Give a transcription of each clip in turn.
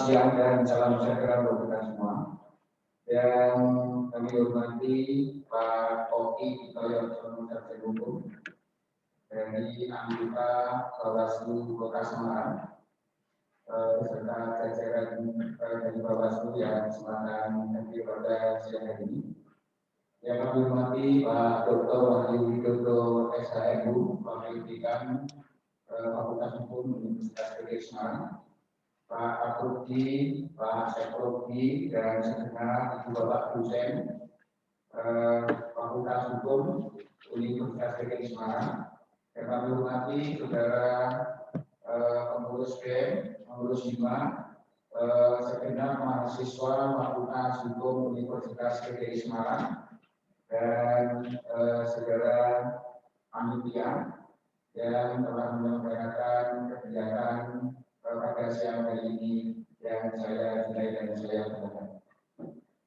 siang dan salam sejahtera untuk kita semua. Yang kami hormati Pak Oki Kitoyono Sarjana dari anggota Bawaslu Kota Semarang beserta jajaran dari Bawaslu yang kesempatan hadir pada siang hari ini. Yang kami hormati Pak Dr. Wahyu Widodo SHMU, Wakil Dekan Fakultas Hukum Universitas Negeri Semarang, Pak Akrudi, Pak Sekrogi, dan segenap Ibu Bapak dosen Fakultas Hukum Universitas Negeri Semarang. Yang kami hormati saudara pengurus BEM, pengurus HIMA, segenap mahasiswa Fakultas Hukum Universitas Negeri Semarang, dan saudara panitia yang telah menyelenggarakan kegiatan pada siang hari ini yang saya cintai dan saya banggakan.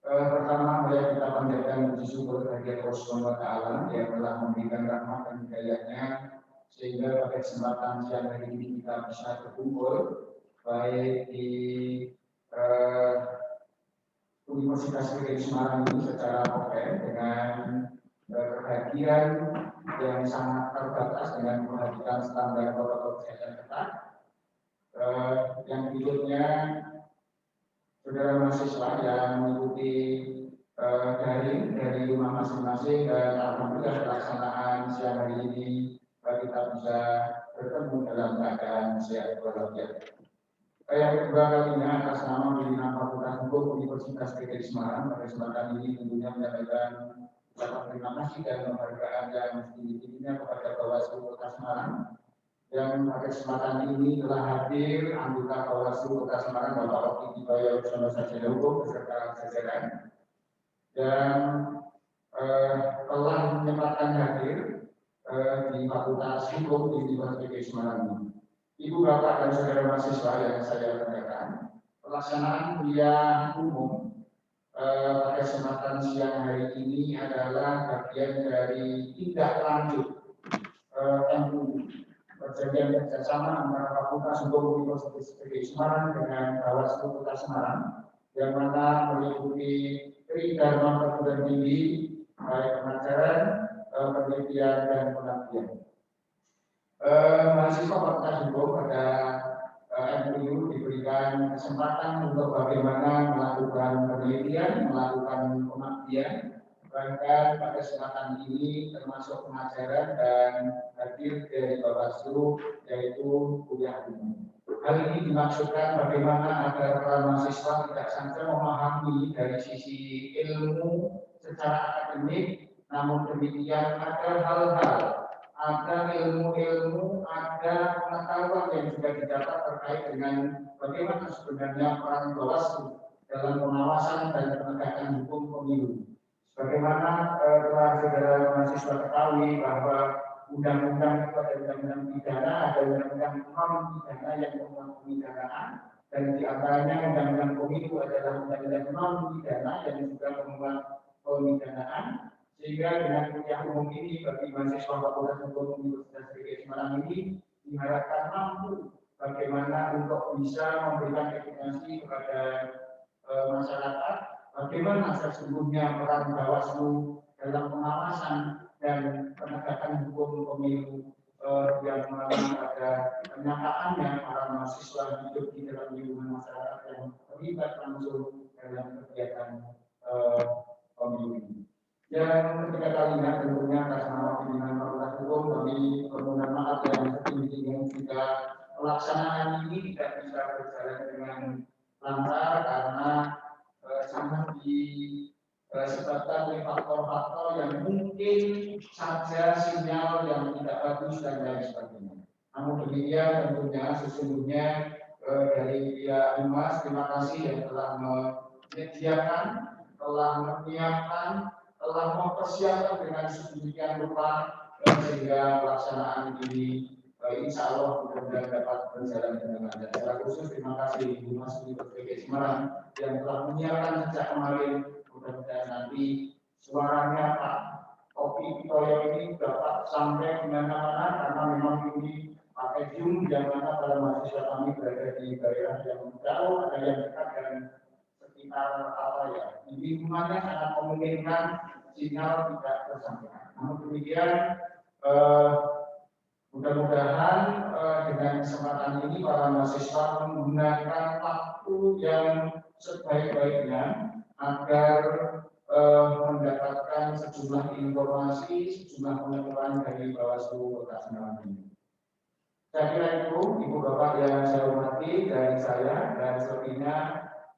Pertama, mari kita panjatkan puji syukur kepada Allah Subhanahu wa Ta'ala yang telah memberikan rahmat dan hidayahnya sehingga pada kesempatan siang hari ini kita bisa berkumpul baik di Universitas Negeri Semarang ini secara offline dengan perhatian yang sangat terbatas dengan perhatian standar protokol kesehatan ketat. Yang berikutnya, saudara mahasiswa yang mengikuti daring dari rumah masing-masing, dan alhamdulillah pelaksanaan siang hari ini kita bisa bertemu dalam keadaan sehat walafiat. Yang kedua kalinya atas nama pimpinan Fakultas Hukum Universitas Negeri Semarang pada kesempatan ini tentunya menyampaikan ucapan terima kasih dan penghargaan yang setinggi-tingginya kepada Bawaslu Kota Semarang yang pada kesempatan ini telah hadir anggota Bawaslu Kota Semarang Bapak Oki Kitoyono Sarjana Hukum beserta jajaran dan telah menyempatkan hadir di Fakultas Hukum di Universitas Negeri Semarang ini. Ibu, Bapak, dan saudara mahasiswa yang saya banggakan, pelaksanaan kuliah umum pada kesempatan siang hari ini adalah bagian dari tindak lanjut MUI, perjanjian kerjasama antara Fakultas Hukum Universitas Negeri Semarang dengan Bawaslu Kota Semarang, yang mana meliputi Tridharma Perguruan Tinggi, baik pengajaran, penelitian, dan pengabdian. Mahasiswa Fakultas Hukum pada MUI diberikan kesempatan untuk bagaimana melakukan penelitian, melakukan pengabdian, bahkan pada kesempatan ini termasuk pengajaran dan hadir dari Bawaslu yaitu kuliah umum. Hal ini dimaksudkan bagaimana agar para mahasiswa tidak saja memahami dari sisi ilmu secara akademik, namun demikian ada ilmu-ilmu, ada pengetahuan yang juga didapat terkait dengan bagaimana sebenarnya peran Bawaslu dalam pengawasan dan penegakan hukum pemilu. Sebagaimana telah saudara mahasiswa ketahui bahwa undang-undang itu ada undang-undang pidana, ada undang-undang non-pidana yang tentang pemidanaan, dan di antaranya undang-undang pemilu adalah undang-undang non-pidana yang juga tentang pemidanaan. Sehingga dengan kuliah umum ini bagi mahasiswa Fakultas Hukum Universitas Negeri Semarang ini diharapkan mampu bagaimana untuk bisa memberikan edukasi kepada masyarakat, bagaimana sesungguhnya peran Bawaslu dalam pengawasan dan penegakan hukum pemilu yang mana pada kenyataannya para mahasiswa hidup di dalam lingkungan masyarakat yang terlibat langsung dalam kegiatan pemilu ini. Yang ketiga kalinya tentunya atas nama pimpinan Fakultas Hukum kami permohonan maaf yang setinggi-tingginya jika pelaksanaan ini tidak bisa berjalan dengan lancar karena sangat disebabkan oleh faktor-faktor yang mungkin saja sinyal yang tidak bagus dan lain sebagainya. Namun demikian tentunya sesungguhnya dari pihak Humas terima kasih yang telah menyediakan, telah menyiapkan, telah mempersiapkan dengan sedemikian rupa sehingga pelaksanaan ini insya Allah mudah-mudahan dapat berjalan dengan lancar. Secara khusus terima kasih Humas Universitas Semarang yang telah menyiapkan sejak kemarin. Mudah-mudahan nanti suaranya Pak Oki Kitoyono ini dapat sampai di mana-mana karena memang ini pakai Zoom yang mana para mahasiswa kami berada di daerah yang jauh, ada yang dekat dan sekitar apa ya, di lingkungannya sangat memungkinkan sinyal tidak tersampaikan. Namun demikian, mudah-mudahan dengan kesempatan ini para mahasiswa menggunakan waktu yang sebaik-baiknya agar mendapatkan sejumlah informasi, sejumlah pengetahuan dari Bawaslu Kota Semarang ini. Saya kira itu, Ibu Bapak yang saya hormati dari saya, dan selebihnya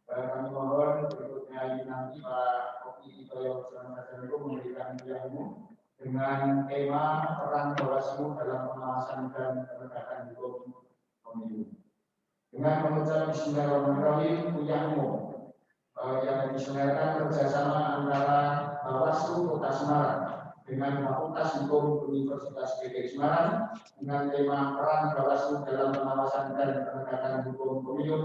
kami mohon berikutnya nanti Pak Kopi Itoyo Sarjana memberikan ilmu dengan tema peran Bawaslu dalam pengawasan dan penegakan hukum pemilu. Dengan mengucap Bismillahirrahmanirrahim, Kuyamu yang diselenggarakan kerjasama antara Bawaslu Kota Semarang dengan Fakultas Hukum Universitas PTN Semarang dengan tema peran Bawaslu dalam pengawasan dan penegakan hukum pemilu.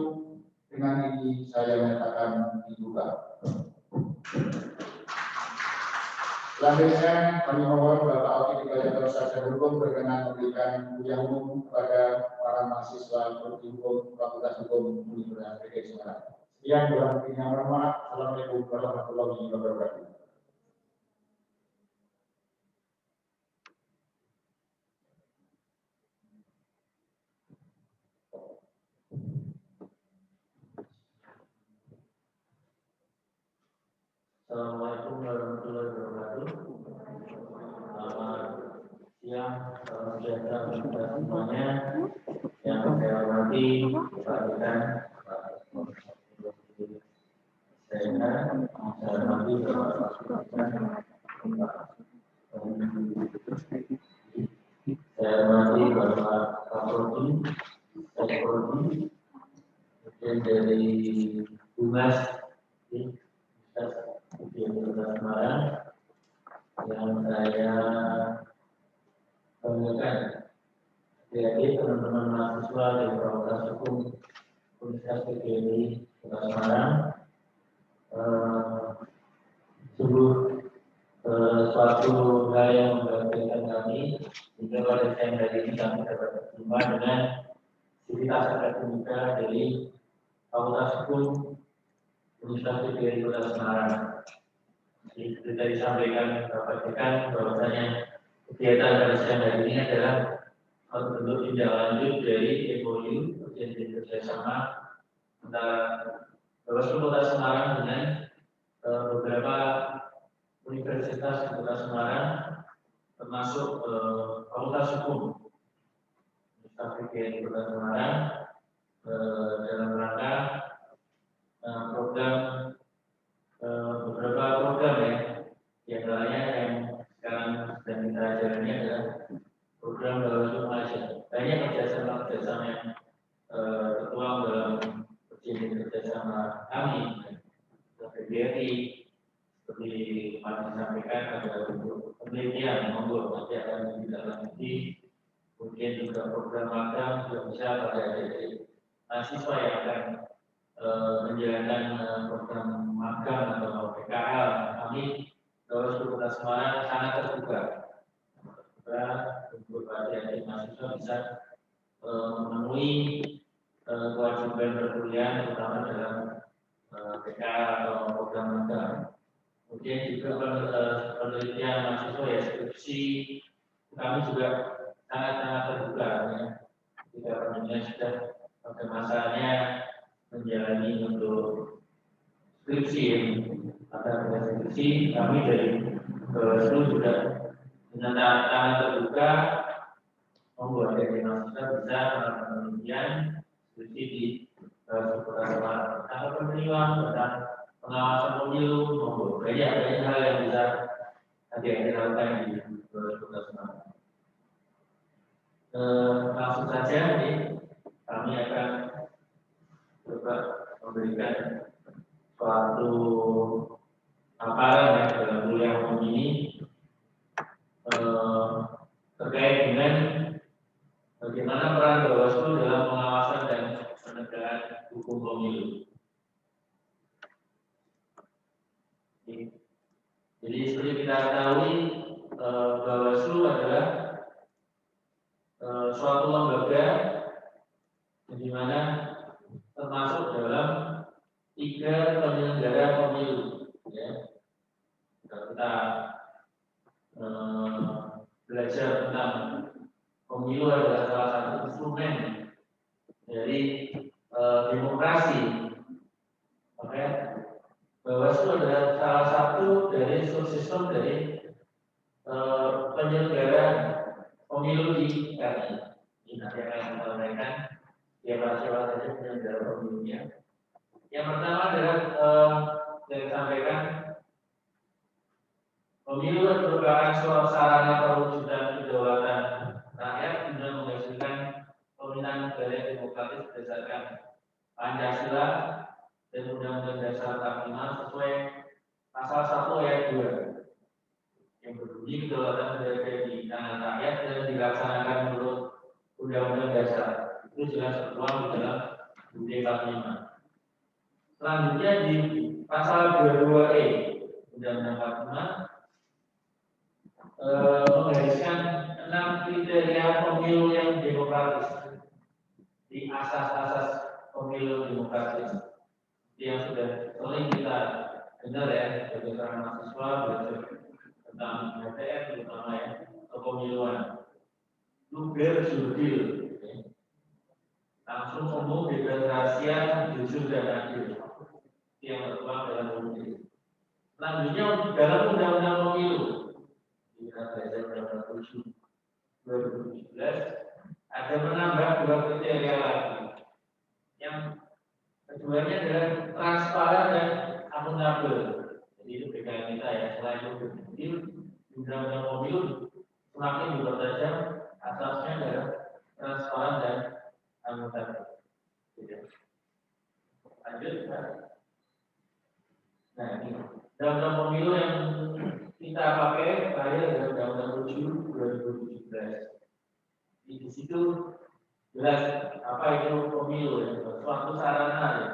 Dengan ini saya menyatakan dibuka. Selanjutnya kami mohon Bapak Oki Itoyo Sarjana Hukum berkenan memberikan kuliah umum kepada para mahasiswa Prodi Hukum Fakultas Hukum Universitas PTN Semarang. Sekian kurang lebihnya, mohon maaf. Assalamualaikum warahmatullahi wabarakatuh. Assalamualaikum warahmatullahi wabarakatuh. Selamat siang, salam sejahtera bagi kita semuanya. Yang saya hormati, Pak Dekan, Pak saya hormati Bapak saya hormati Bapak Kapolri, kemudian dari Humas Universitas Semarang yang saya banggakan, jadi teman-teman mahasiswa dari Fakultas Hukum Universitas PGRI Kota Semarang, sungguh suatu hal yang membanggakan kami hingga pada siang hari ini kami dapat berjumpa dengan sivitas akademika dari Fakultas Hukum Universitas PGRI Kota Semarang. Seperti tadi disampaikan Bapak Dekan bahwasanya kegiatan pada siang hari ini adalah bentuk tindak lanjut dari MOU perjanjian kerjasama antara Bawaslu Kota Semarang dengan beberapa universitas di Kota Semarang, termasuk Fakultas Hukum Universitas PGRI Kota Semarang dalam rangka program beberapa program ya, di antaranya yang sekarang sedang kita jalani adalah program Bawaslu Malaysia. Banyak kerjasama yang tertuang dalam perjanjian kerjasama kami, PGRI, seperti yang disampaikan ada untuk penelitian, monggo nanti akan ditindaklanjuti. Kemudian juga program magang juga bisa pada adik-adik mahasiswa yang akan menjalankan program magang atau PKL. Kami Bawaslu Kota Semarang sangat terbuka untuk adik-adik mahasiswa bisa memenuhi kewajiban perkuliahan terutama dalam PKL atau program magang. Kemudian juga penelitian mahasiswa ya skripsi kami juga sangat terbuka ya. Jika penelitian sudah pada masanya menjalani untuk skripsi pada skripsi kami dari Bawaslu sudah dengan sangat terbuka membuat dari mahasiswa bisa melakukan penelitian skripsi di Kota Semarang atau penerimaan tentang pengawasan pemilu maupun banyak hal yang bisa adik-adik lakukan di Kota Semarang. Langsung saja ini kami akan coba memberikan suatu paparan ya dalam kuliah umum ini terkait dengan bagaimana peran Bawaslu dalam pengawasan dan penegakan hukum pemilu. Jadi seperti kita ketahui Bawaslu adalah suatu lembaga di mana termasuk dalam 3 penyelenggara pemilu. Ya. Kalau kita belajar tentang pemilu adalah salah satu instrumen dari demokrasi. Oke, Bawaslu adalah salah satu dari subsistem dari penyelenggara pemilu di RI. Ini nanti akan kita uraikan siapa saja penyelenggara pemilunya. Yang pertama adalah saya sampaikan pemilu merupakan suatu sarana perwujudan kedaulatan rakyat guna menghasilkan pemerintahan negara yang demokratis berdasarkan Pancasila dan Undang-Undang Dasar 45 sesuai pasal 1 ayat 2 yang berbunyi kedaulatan negara di tangan rakyat dan dilaksanakan menurut Undang-Undang Dasar. Itu jelas tertuang di dalam UUD 45. Selanjutnya di pasal 22E Undang-Undang 45 menggariskan 6 kriteria pemilu yang demokratis di asas-asas pemilu demokratis yang sudah sering kita dengar ya sebagai seorang mahasiswa belajar tentang DPR terutama ya kepemiluan luber jurdil langsung umum bebas rahasia jujur dan adil yang tertuang dalam UUD. Selanjutnya dalam undang-undang pemilu kita belajar undang-undang 7 2017 ada menambah 2 kriteria lagi. Yang keduanya adalah transparan dan akuntabel. Jadi itu pegangan kita ya. Selain itu di undang-undang pemilu semakin dipertajam asasnya adalah transparan dan akuntabel. Lanjut. Nah ini undang-undang pemilu yang kita pakai terakhir adalah undang-undang 7 2017. Di situ jelas apa itu pemilu ya, suatu sarana ya.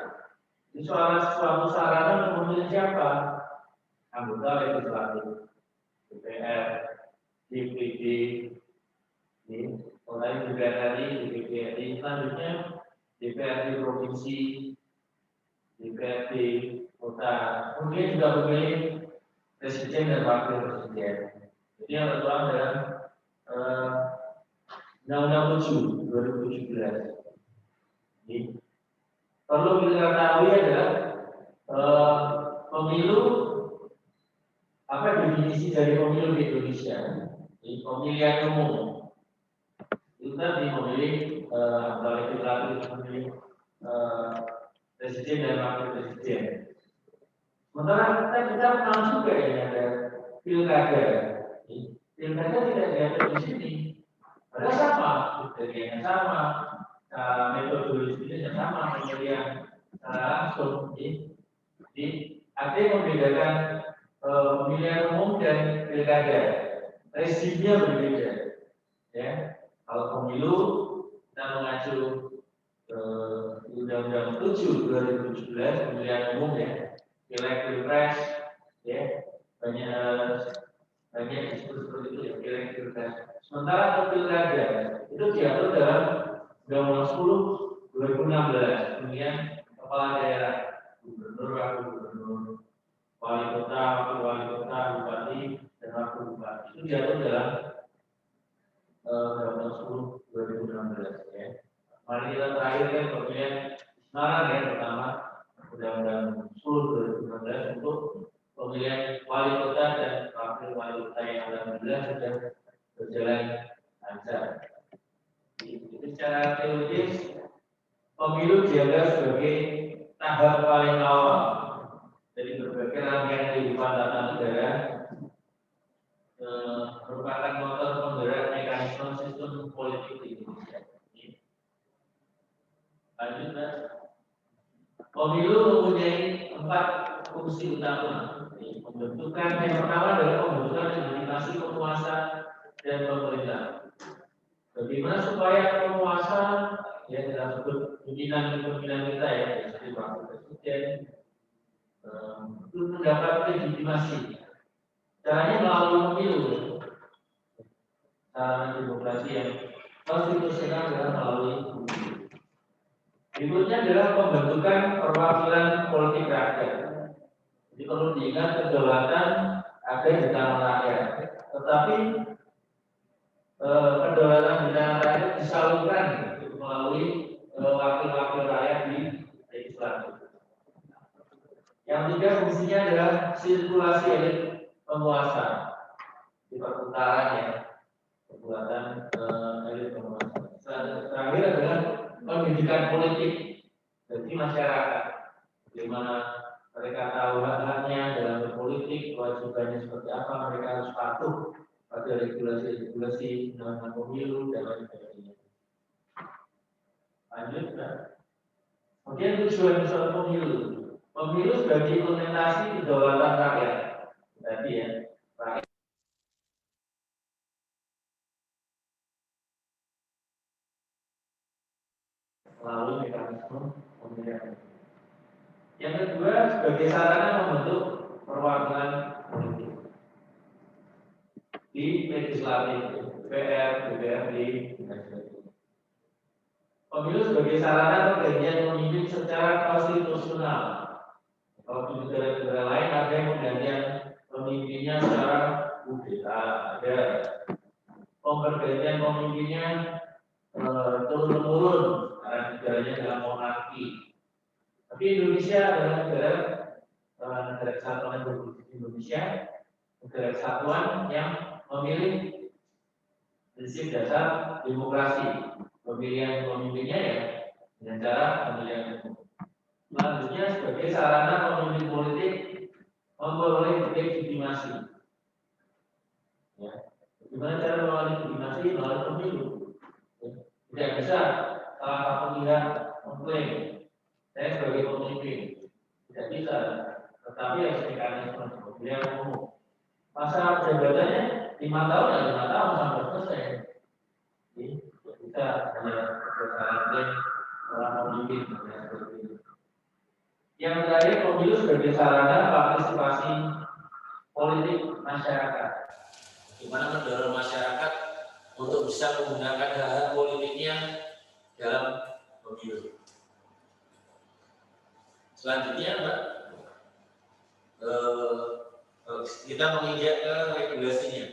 Di suatu sarana memilih siapa? Anggota legislatif, DPR, DPD, mulai DPR RI, DPD RI, selanjutnya DPRD provinsi, DPRD kota, kemudian juga memilih presiden dan wakil presiden. Jadi yang tertuang dalam Undang-Undang 7 2017. Ini perlu kita ketahui adalah pemilu apa definisi dari pemilu di Indonesia? Ini pemilihan umum. Itu tadi memilih anggota legislatif, memilih presiden dan wakil presiden. Sementara kita kenal juga ya ada pilkada. Pilkada tidak diatur di sini. Padahal sama, kriterianya sama, metodologinya sama, pemilihan langsung. Jadi ada yang membedakan pemilihan umum dan pilkada. Rezimnya berbeda. Ya, kalau pemilu kita mengacu Undang-Undang 7 2017 pemilihan umum ya, pileg pilpres, ya banyak disebut seperti itu ya, pileg pilpres. Sementara untuk pilkada itu diatur dalam Undang-Undang 10 2016 pemilihan kepala daerah, gubernur, wakil gubernur, wali kota, wakil wali kota, bupati, dan wakil bupati. Itu diatur dalam Undang-Undang 10 2016 ya. Mari kita terakhir kan pemilihan Semarang ya pertama Undang-Undang 10 2016 untuk pemilihan wali kota dan wakil wali kota yang alhamdulillah sudah berjalan lancar. Jadi secara teologis pemilu dianggap sebagai tahap paling awal dari berbagai rangkaian kehidupan tata negara, merupakan motor penggerak mekanisme sistem politik di Indonesia. Lanjut, Mas. Pemilu mempunyai 4 fungsi utama. Pembentukan yang pertama adalah pembentukan legitimasi penguasa dan pemerintah. Bagaimana supaya penguasa ya dalam bentuk pimpinan kita ya, seperti wakil presiden itu mendapat legitimasi. Caranya melalui pemilu. Sarana demokrasi yang konstitusional adalah melalui pemilu. Berikutnya adalah pembentukan perwakilan politik rakyat. Jadi perlu diingat kedaulatan ada di tangan rakyat, tetapi kedaulatan di tangan rakyat disalurkan melalui wakil-wakil rakyat di legislatif. Yang ketiga fungsinya adalah sirkulasi elit penguasa di perputaran ya, perbuatan elit penguasa. Terakhir adalah pendidikan politik bagi masyarakat, bagaimana mereka tahu hak-haknya dalam berpolitik, kewajibannya seperti apa, mereka harus patuh pada regulasi-regulasi undang-undang pemilu dan lain sebagainya. Lanjut, kan? Kemudian tujuan pemilu. Pemilu sebagai implementasi kedaulatan rakyat. Tadi ya, rakyat. Melalui mekanisme pemilihan. Yang kedua, sebagai sarana membentuk perwakilan politik di legislatif, DPR, DPRD, dan sebagainya. Pemilu sebagai sarana pergantian pemimpin secara konstitusional. Kalau di negara-negara lain ada yang penggantian pemimpinnya secara kudeta, ada pembergantian pemimpinnya turun-temurun karena negaranya dalam monarki. Tapi Indonesia adalah negara kesatuan Republik Indonesia, negara kesatuan yang memilih prinsip dasar demokrasi. Pemilihan pemimpinnya ya dengan cara pemilihan umum. Selanjutnya sebagai sarana pemimpin politik memperoleh legitimasi. Ya. Bagaimana cara melalui legitimasi? Melalui pemilu. Ya. Tidak bisa salah satu pihak mengklaim saya sebagai pemimpin. Tidak bisa. Tetapi harus mekanisme pemilihan umum. Masa jabatannya 5 tahun ya 5 tahun sampai selesai. Tidak bisa hanya berdasarkan orang pemimpin. Yang terakhir, pemilu sebagai sarana partisipasi politik masyarakat. Bagaimana mendorong masyarakat untuk bisa menggunakan hak politiknya dalam pemilu. Selanjutnya, Mbak, kita menginjak ke regulasinya.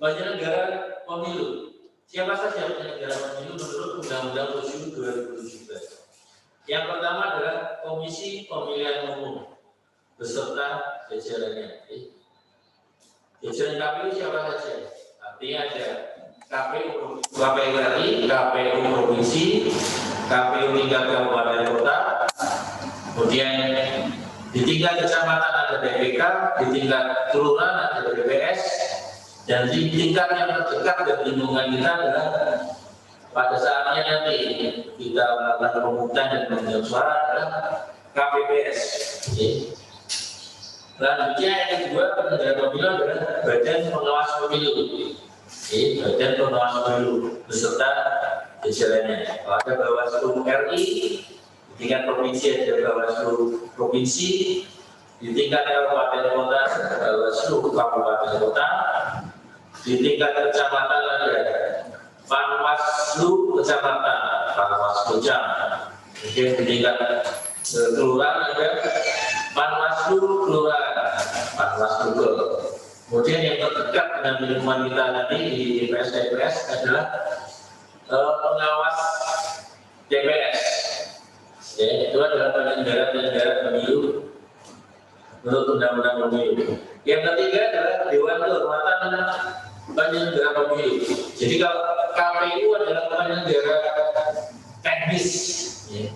Penyelenggara pemilu. Siapa saja penyelenggara pemilu menurut Undang-Undang 7 2017? Yang pertama adalah Komisi Pemilihan Umum beserta jajarannya. Jajaran KPU siapa saja? Artinya ada KPU RI, KPU provinsi, KPU tingkat kabupaten kota, kemudian di tingkat kecamatan ada DPK, di tingkat kelurahan ada DPS, dan di tingkat yang terdekat dari lingkungan kita adalah pada saatnya nanti kita melakukan pemungutan dan penghutang suara adalah KPPS. Selanjutnya yang kedua penyelenggara pemilu adalah Badan Pengawas Pemilu. Badan Pengawas Pemilu beserta jajarannya. Kalau ada Bawaslu RI, di tingkat provinsi ada Bawaslu provinsi, di tingkat kabupaten kota ada Bawaslu kabupaten kota, di tingkat kecamatan ada Panwaslu kecamatan, Panwaslu Jam. Kemudian di tingkat kelurahan ada Panwaslu kelurahan, Panwaslu Gol. Kemudian yang terdekat dengan lingkungan kita nanti di DPS adalah pengawas DPS. Ya, itu adalah penyelenggara pemilu menurut Undang-Undang Pemilu. Yang ketiga adalah Dewan Kehormatan Penyelenggara Pemilu. Jadi kalau KPU adalah penyelenggara teknis,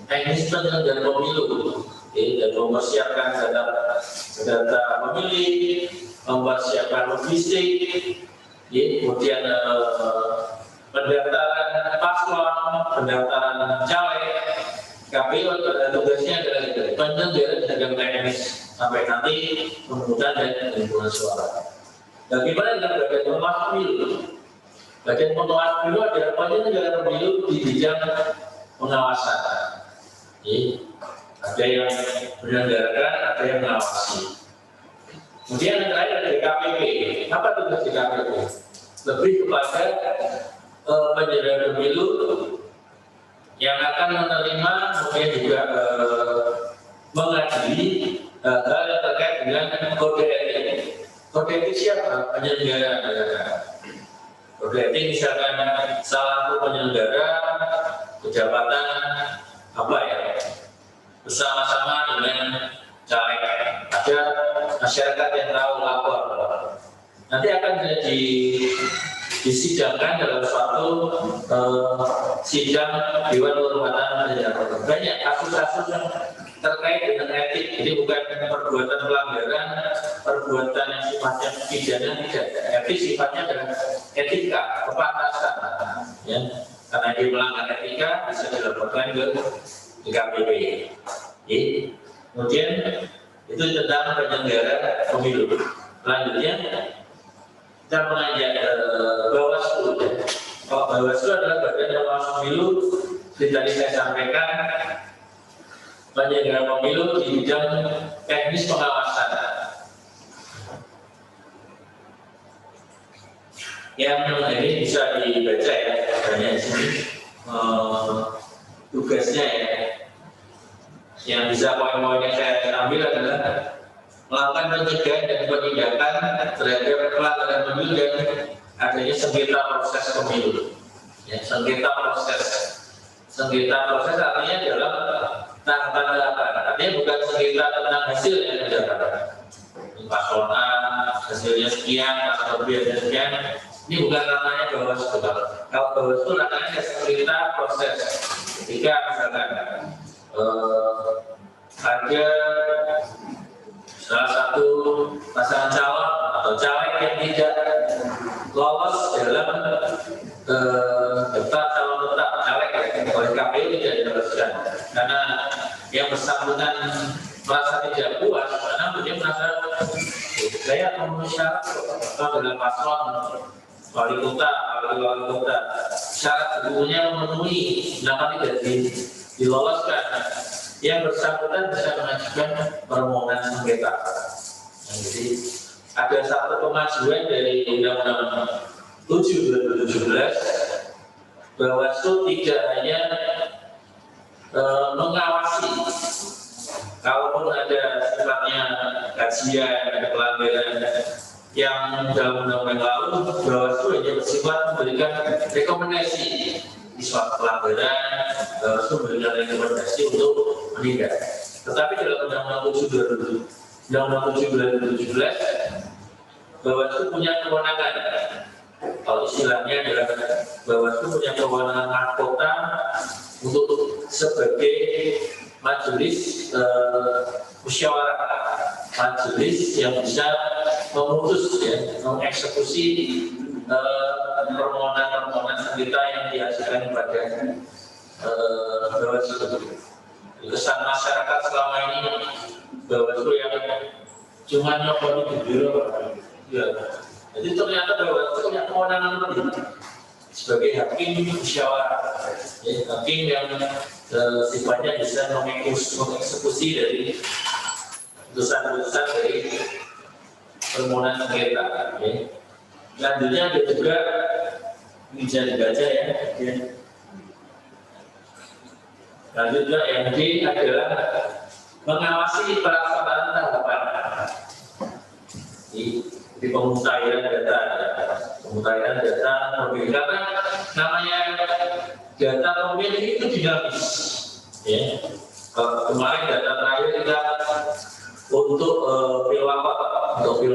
teknis penyelenggara pemilu, dan mempersiapkan data pemilih, mempersiapkan logistik, kemudian pendaftaran paslon, pendaftaran caleg. KPU adalah tugasnya adalah penyelenggara dalam teknis sampai nanti pemungutan dan penghitungan suara. Bagaimana dengan badan pengawas pemilu? Badan pengawas pemilu adalah penyelenggara pemilu di bidang pengawasan. Ada yang menyelenggarakan, ada yang mengawasi. Kemudian yang terakhir ada DKPP. Apa tugas DKPP? Lebih kepada penyelenggara pemilu yang akan menerima, kemudian juga mengadili hal yang terkait dengan kode etik. Kode etik siapa? Penyelenggara negara. Kode etik misalkan salah satu penyelenggara kejabatan apa ya, bersama-sama dengan caleg, ada masyarakat yang tahu lapor, nanti akan jadi disidangkan dalam suatu sidang Dewan Kehormatan Penyelenggara. Banyak kasus-kasus yang terkait dengan etik. Jadi bukan perbuatan pelanggaran, perbuatan yang sifatnya pidana, tidak. Etik sifatnya adalah etika, kepantasan. Ya. Karena dia melanggar etika, bisa dilaporkan ke DKPP. Ya. Kemudian itu tentang penyelenggara pemilu. Selanjutnya kita mengajak Bawaslu. Kalau Bawaslu adalah badan pengawas pemilu, seperti tadi saya sampaikan, penyelenggara pemilu di bidang teknis pengawasan. Yang ini bisa dibaca ya, banyak di sini tugasnya ya. Yang bisa poin-poin yang saya ambil adalah melakukan pencegahan dan penindakan terhadap pelanggaran pemilu dan adanya sengketa proses pemilu. Ya, sengketa proses artinya dalam tahapan-tahapan. Artinya bukan sengketa tentang hasil yang didapat. Paslon A hasilnya sekian, paslon B hasilnya sekian. Ini bukan namanya Bawaslu. Kalau Bawaslu namanya sengketa proses. Ketika misalkan ada salah satu pasangan calon atau caleg yang tidak lolos dalam daftar calon tetap caleg oleh KPU tidak diloloskan karena yang bersangkutan merasa tidak puas karena dia merasa saya memenuhi syarat atau dalam paslon wali kota syarat hukumnya memenuhi, kenapa tidak diloloskan? Yang bersangkutan bisa mengajukan permohonan sengketa. Jadi ada satu kemajuan dari Undang-Undang 7/2017, Bawaslu tidak hanya mengawasi, kalaupun ada sifatnya kajian, ada pelanggaran yang dalam undang-undang lalu, Bawaslu hanya bersifat memberikan rekomendasi di suatu pelanggaran, Bawaslu memberikan rekomendasi untuk menindak. Tetapi dalam Undang-Undang 7/2017, Bawaslu punya kewenangan. Kalau istilahnya adalah Bawaslu punya kewenangan mahkota untuk sebagai majelis musyawarah, majelis yang bisa memutus, ya, mengeksekusi permohonan sengketa yang diajukan kepada Bawaslu. Kesan masyarakat selama ini Bawaslu yang cuma nyopot di biro, ya. Jadi ternyata Bawaslu punya kewenangan lebih sebagai hakim musyawarah, ya, hakim yang sifatnya bisa mengeksekusi dari putusan-putusan dari permohonan sengketa. Ya. Selanjutnya ada juga bisa dibaca ya. Selanjutnya yang D adalah mengawasi pelaksanaan tahapan di pemutahiran data pemilih, karena namanya data pemilih itu dinamis. Ya. Kemarin data terakhir kita untuk pilwakot tahun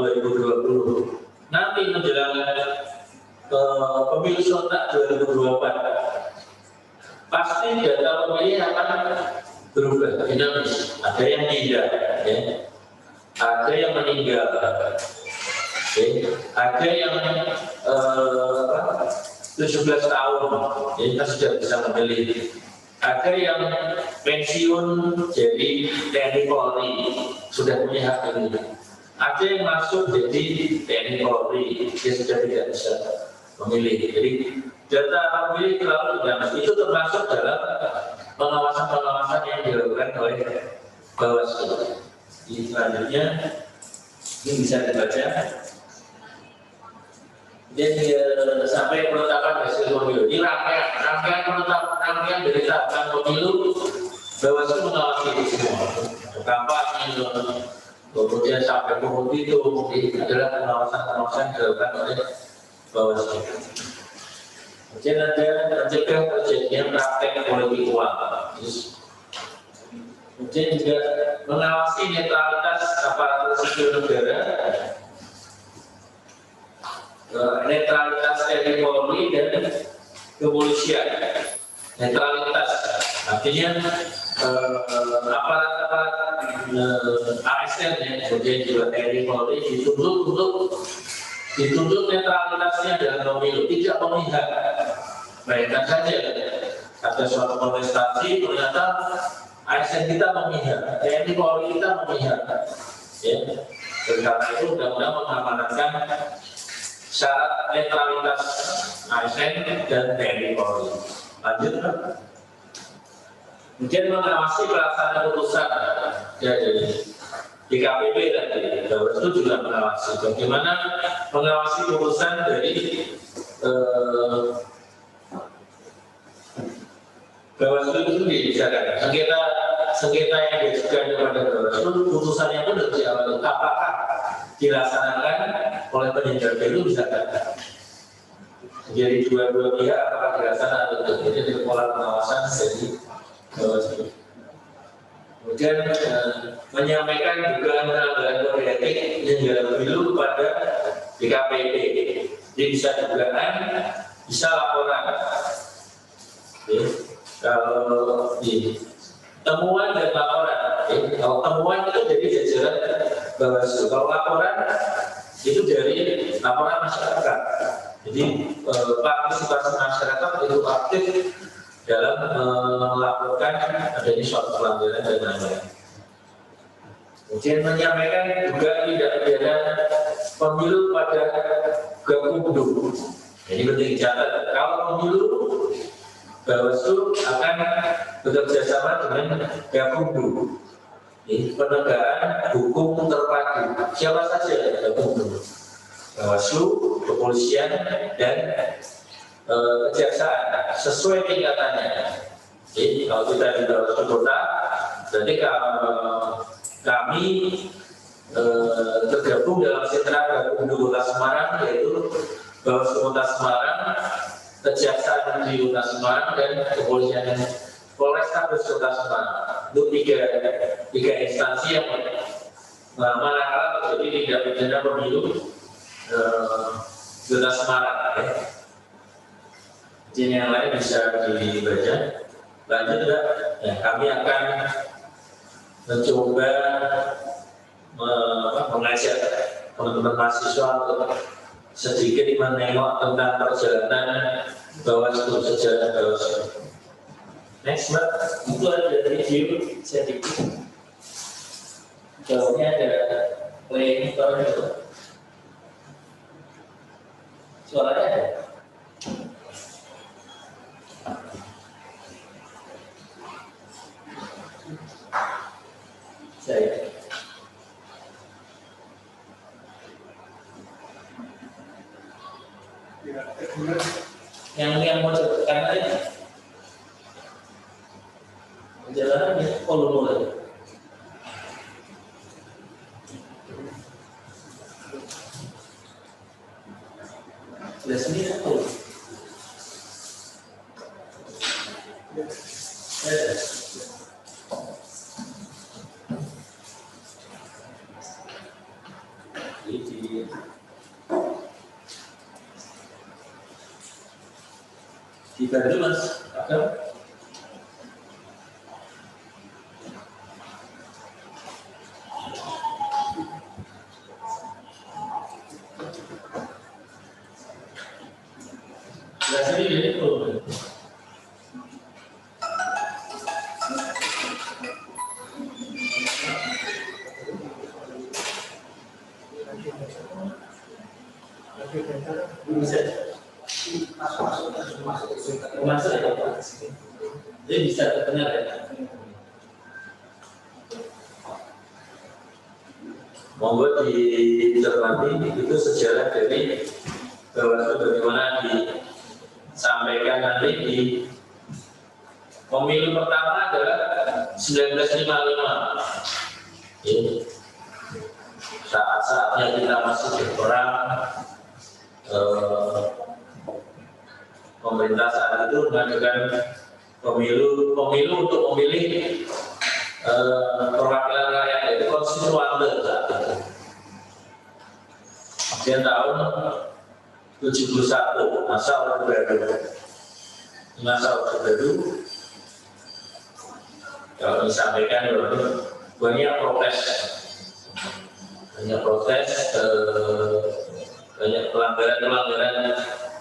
2020. Nanti menjelang pemilu serentak 2024, pasti data pemilih akan berubah dinamis. Ada yang tidak, ya. Ada yang meninggal, ya. Ada yang 17 tahun, ya, kita sudah bisa memilih. Ada yang pensiun jadi TNI Polri, sudah punya hak ini. Ada yang masuk jadi TNI Polri, dia sudah tidak bisa memilih. Jadi data pemilih terlalu dinamis. Itu termasuk dalam pengawasan yang dilakukan oleh Bawaslu. Di selanjutnya ini bisa dibaca. Jadi sampai penetapan hasil pemilu. Ini rangkaian penetapan dari tahapan pemilu, Bawaslu mengawasi itu semua. Kampanye, kemudian sampai penghitung itu adalah pengawasan dilakukan oleh Bawaslu. Kemudian ada mencegah terjadinya praktek politik uang. Kemudian juga mengawasi netralitas aparatur sipil negara, netralitas TNI Polri dan kepolisian. Netralitas artinya aparat-aparat ASN ya, kemudian juga TNI Polri dituntut netralitasnya dalam pemilu, tidak memihak. Bayangkan saja ada suatu kontestasi ternyata ASN kita memihak, TNI Polri kita memihak. Ya, karena itu undang-undang mengamanatkan syarat netralitas ASN dan TNI Polri. Lanjut, Pak. Kemudian mengawasi pelaksanaan putusan dari DKPP tadi, Bawaslu juga mengawasi. Bagaimana mengawasi putusan dari Bawaslu itu dibicarakan. Sengketa yang diajukan kepada Bawaslu, putusannya pun harus diawasi. Apakah dilaksanakan oleh penyelenggara pemilu bisa kan? Jadi dua-dua pihak apakah dilaksanakan atau tidak? Jadi pola pengawasan dari Bawaslu. Kemudian menyampaikan dugaan pelanggaran kode etik penyelenggara pemilu kepada DKPP. Jadi bisa dugaan, bisa laporan. Kalau di temuan dan laporan, kalau temuan itu dari jajaran Bawaslu, kalau laporan itu dari laporan masyarakat. Jadi partisipasi masyarakat itu aktif dalam melaporkan adanya suatu pelanggaran dan lain-lain. Kemudian menyampaikan juga tindak pidana pemilu pada Gakumdu. Jadi penting dicatat, kalau pemilu Bawaslu akan bekerja sama dengan Gakumdu. Ini penegakan hukum terpadu. Siapa saja Gakumdu? Bawaslu, kepolisian, dan kejaksaan sesuai tingkatannya. Jadi kalau kita di Bawaslu Kota, berarti kalau kami tergabung dalam sentra Gakumdu Kota Semarang, yaitu Bawaslu Kota Semarang, Kejaksaan di Kota Semarang, dan Kepolisian Polrestabes Kota Semarang. Itu tiga instansi yang manakala terjadi tindak pidana pemilu Kota Semarang. Jadi yang lain bisa dibaca. Lanjut, Mbak. Ya, kami akan mencoba mengajak teman-teman mahasiswa untuk sedikit menengok tentang perjalanan Bawaslu, sejarah Bawaslu. Next, Mbak. Itu ada video sedikit. Bawahnya ada play itu. Suaranya ada. Saya. Yang mau karena ini perjalanan di Kolombo. Sudah sendiri aku. Kita dulu Mas, akan sendiri itu. Masuk ya, jadi bisa terdengar ya. monggo dicermati itu sejarah dari Bawaslu bagaimana disampaikan nanti di pemilu pertama adalah 1955. Ini saat-saatnya kita masih berperang, pemerintah saat itu mengadakan pemilu untuk memilih perwakilan rakyat, itu konstituante saat itu. Kemudian tahun 71 masa Orde Baru, kalau disampaikan banyak protes, banyak pelanggaran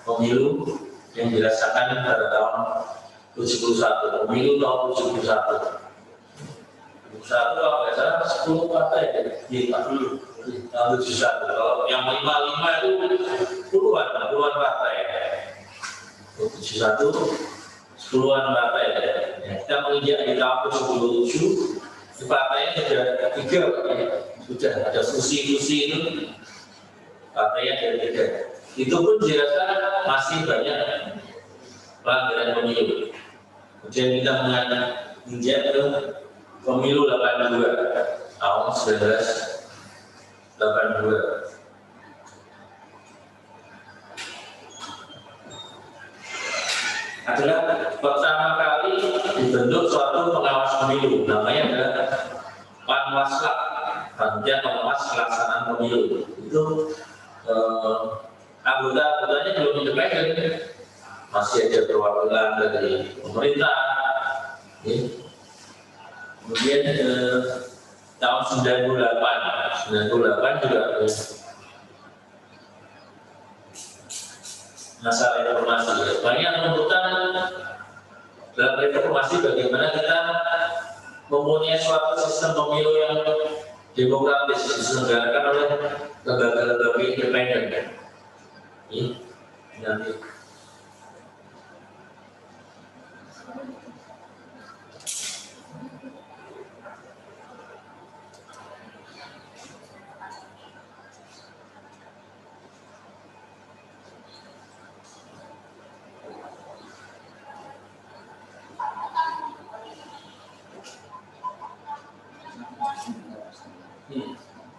pemilu yang dirasakan pada tahun 71, pemilu tahun 71. Satu apa ya, 10 partai di tahun 71. Kalau yang 55 itu puluhan partai. 71 10-an partai. Ya, kita menginjak di tahun 77, di partainya sudah 3, sudah ada fusi-fusi itu, partainya ada 3. Itu pun dirasakan masih banyak pelanggaran pemilu. Kemudian kita menginjak ke pemilu 82 tahun 1982. Adalah pertama kali dibentuk suatu pengawas pemilu, namanya adalah Panwasla, Panitia Pengawas Pelaksanaan Pemilu. Itu anggota-anggotanya belum independen, masih ada perwakilan dari pemerintah. Kemudian tahun 98 juga masalah reformasi. Banyak tuntutan dalam reformasi bagaimana kita mempunyai suatu sistem pemilu yang demokratis diselenggarakan oleh lembaga-lembaga independen. Nanti.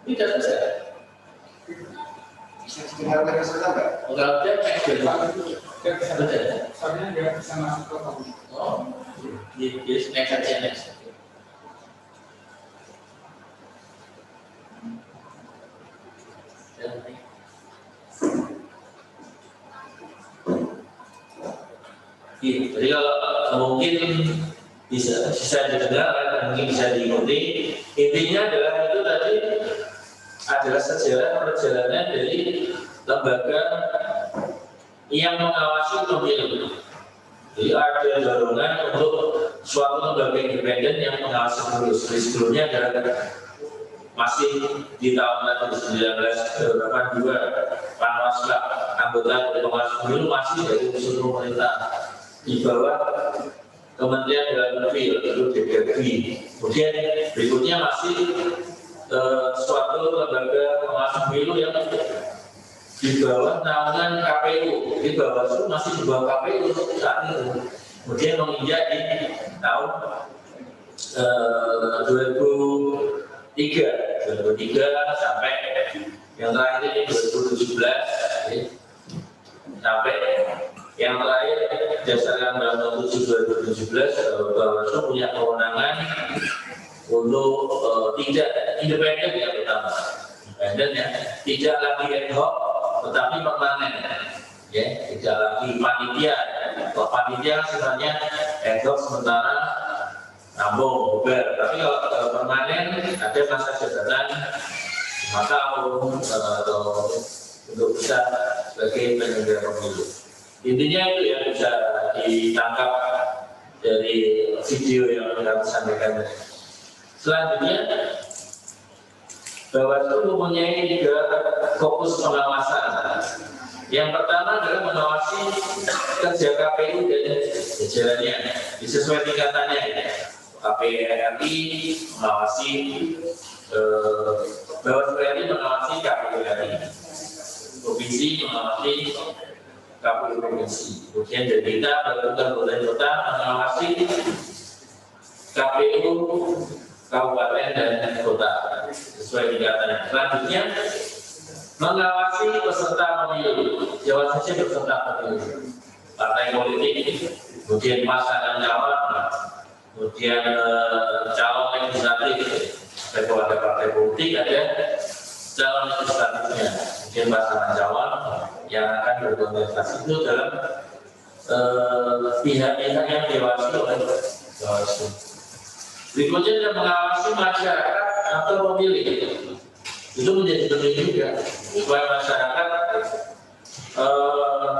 Tidak bisa. Bisa didengarkan kesulitan nggak? Kalau dia Nggak bisa baca. Soalnya nggak bisa masuk ke kamu. oh, next saja next. Jadi kalau mungkin bisa didengar, mungkin bisa diikuti. Intinya adalah itu tadi adalah sejarah perjalanan dari lembaga yang mengawasi pemilu. Jadi ada dorongan untuk suatu lembaga independen yang mengawasi pemilu. Sebelumnya adalah masih di tahun 1982 Panwasla, anggota pengawas pemilu masih dari unsur pemerintah di bawah Kementerian Dalam Negeri yaitu DPRD. Kemudian berikutnya masih suatu lembaga pengawas pemilu yang di bawah naungan KPU. Di Bawaslu masih di bawah KPU saat itu. Kemudian menginjak di tahun 2003 sampai yang terakhir ini 2017 sampai yang terakhir berdasarkan Undang-Undang 7 2017 Bawaslu punya kewenangan untuk tidak independen yang pertama, independen ya, tidak lagi ad hoc tetapi permanen, ya, tidak lagi panitia. Kalau panitia sifatnya ad hoc sementara nambung bubar, tapi kalau permanen ada masa jabatan 5 tahun atau untuk bisa sebagai penyelenggara pemilu. Intinya itu yang bisa ditangkap dari video yang kami sampaikan. Selanjutnya, Bawaslu mempunyai 3 fokus pengawasan. Yang pertama adalah mengawasi kerja KPU dan jajarannya, sesuai tingkatannya. KPU RI mengawasi Bawaslu RI mengawasi KPU RI, provinsi mengawasi KPU provinsi. Kemudian dari kita kabupaten kota mengawasi KPU kabupaten dan kota sesuai tingkatannya. Selanjutnya mengawasi peserta pemilu, siapa saja peserta pemilu, partai politik, kemudian pasangan calon, kemudian calon legislatif, ada partai politik, ada calon legislatifnya, kemudian pasangan calon yang akan berkontestasi itu dalam pihak-pihak yang diawasi oleh Bawaslu. Berikutnya yang mengawasi masyarakat atau pemilih, itu menjadi penting juga supaya masyarakat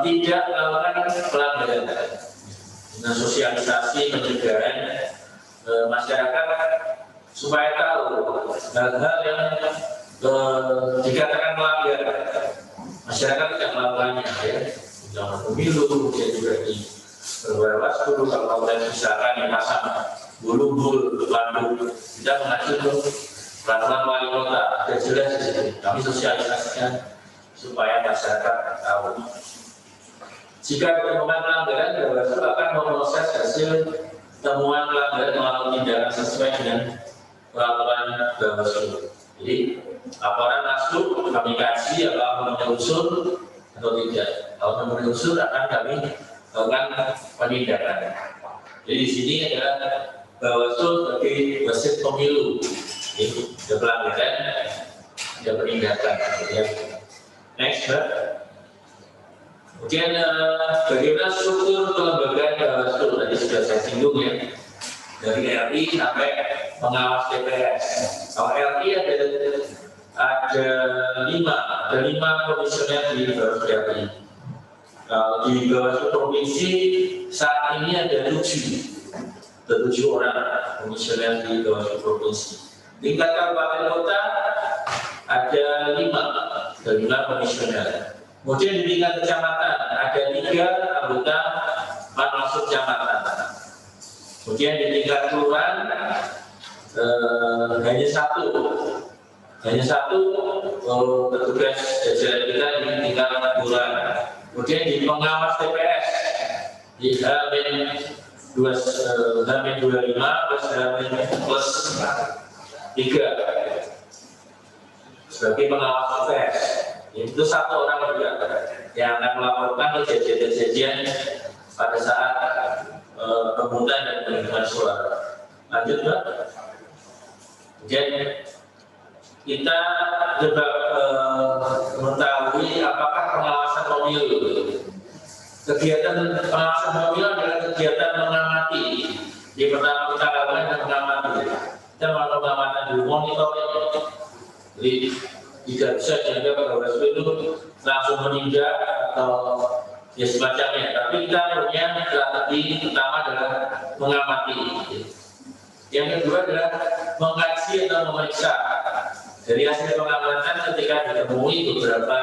tidak melakukan pelanggaran. Dengan sosialisasi pencegahan masyarakat supaya tahu hal-hal yang dikatakan melanggar, masyarakat tidak melakukannya, ya. Jangan pemilu, kemudian juga di Bawaslu kalau misalkan yang pasang bulu-bulu lampu, kita mengacu ke peraturan wali kota, sudah jelas di situ. Kami sosialisasikan supaya masyarakat tahu. Jika ditemukan pelanggaran, Bawaslu akan memproses hasil temuan pelanggaran melalui tindakan sesuai dengan peraturan Bawaslu. Jadi laporan masuk, kami kaji apakah memenuhi unsur atau tidak. Kalau memenuhi unsur akan kami lakukan penindakan. Jadi di sini adalah Bawaslu sebagai wasit pemilu. Ini ada pelanggaran, ada penindakan. Next, Mbak. Kemudian bagaimana struktur kelembagaan Bawaslu tadi sudah saya singgung, ya, dari RI sampai pengawas TPS. Kalau RI ada 5 komisioner di Bawaslu RI. Kalau di Bawaslu provinsi saat ini ada 7 orang komisioner di Bawaslu provinsi. Tingkat kabupaten kota ada 5 komisioner. Kemudian di tingkat kecamatan ada 3 anggota Panwaslu kecamatan. Kemudian di tingkat kelurahan hanya satu petugas jajaran kita di tingkat kelurahan. Kemudian di pengawas TPS di H-25 plus H-3 sebagai pengawas TPS. Itu 1 orang juga yang akan melaporkan kejadian-kejadian pada saat pemungutan dan penghitungan suara. Lanjut, Mbak. Kemudian kita coba mengetahui apakah pengawasan pemilu. Kegiatan pengawasan pemilu adalah kegiatan mengamati. Di pertama kita lakukan mengamati. Kita melakukan pengamatan dulu, monitoring. Jadi tidak bisa jaga Bawaslu itu langsung menindak atau ya semacamnya. Tapi kita punya strategi utama adalah mengamati. Yang kedua adalah mengkaji atau memeriksa. Dari hasil pengamatan ketika ditemui beberapa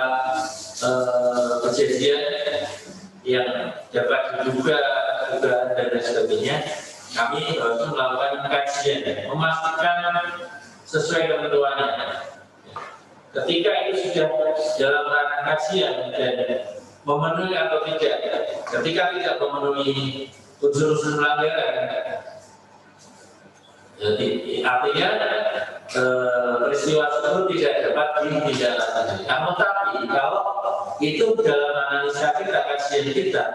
kejadian yang dapat diduga dan lain sebagainya, kami harus melakukan kajian, memastikan sesuai ketentuannya. Ketika itu sudah dalam ranah kajian dan memenuhi atau tidak, ketika tidak memenuhi unsur-unsur pelanggaran, jadi artinya peristiwa tersebut tidak dapat ditindaklanjuti. Namun tapi kalau itu dalam analisa kita, kajian kita,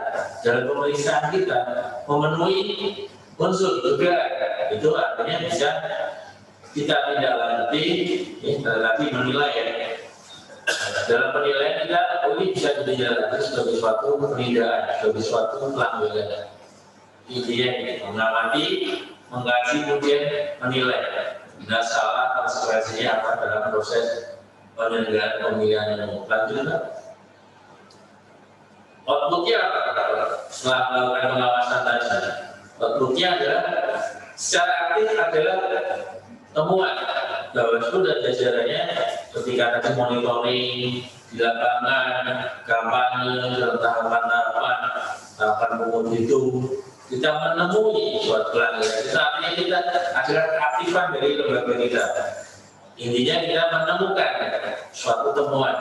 dalam pemeriksaan kita memenuhi unsur juga, itu artinya bisa kita tindaklanjuti, tapi menilai, ya. Dalam penilaian kita ini bisa ditindaklanjuti sebagai suatu penindakan, sebagai suatu pelanggaran. Intinya mengamati, mengkaji, kemudian menilai. Benar salah konsekuensinya apa dalam proses penyelenggaraan pemilihan yang lanjut. Outputnya apa? Setelah melakukan pengawasan tadi, outputnya adalah secara aktif adalah temuan Bawaslu dan jajarannya ketika tadi monitoring di lapangan, kampanye, tahapan-tahapan pemungut hitung, kita menemui suatu pelanggaran. Artinya kita adalah keaktifan dari lembaga kita. Intinya kita menemukan suatu temuan.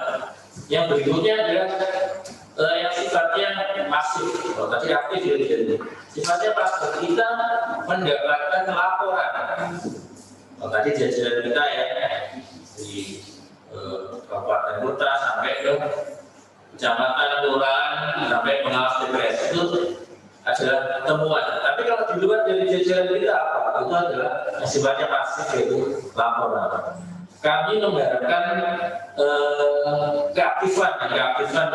Yang berikutnya adalah yang sifatnya pasif. Kalau tadi aktif jadi sifatnya pasif. Kita mendapatkan laporan. Kalau tadi jajaran kita ya di kabupaten kota sampai ke kecamatan, kelurahan, sampai pengawas TPS itu adalah temuan. Tapi kalau di luar dari jajaran kita apa? Itu adalah sifatnya pasif, yaitu laporan. Kami mengharapkan keaktifan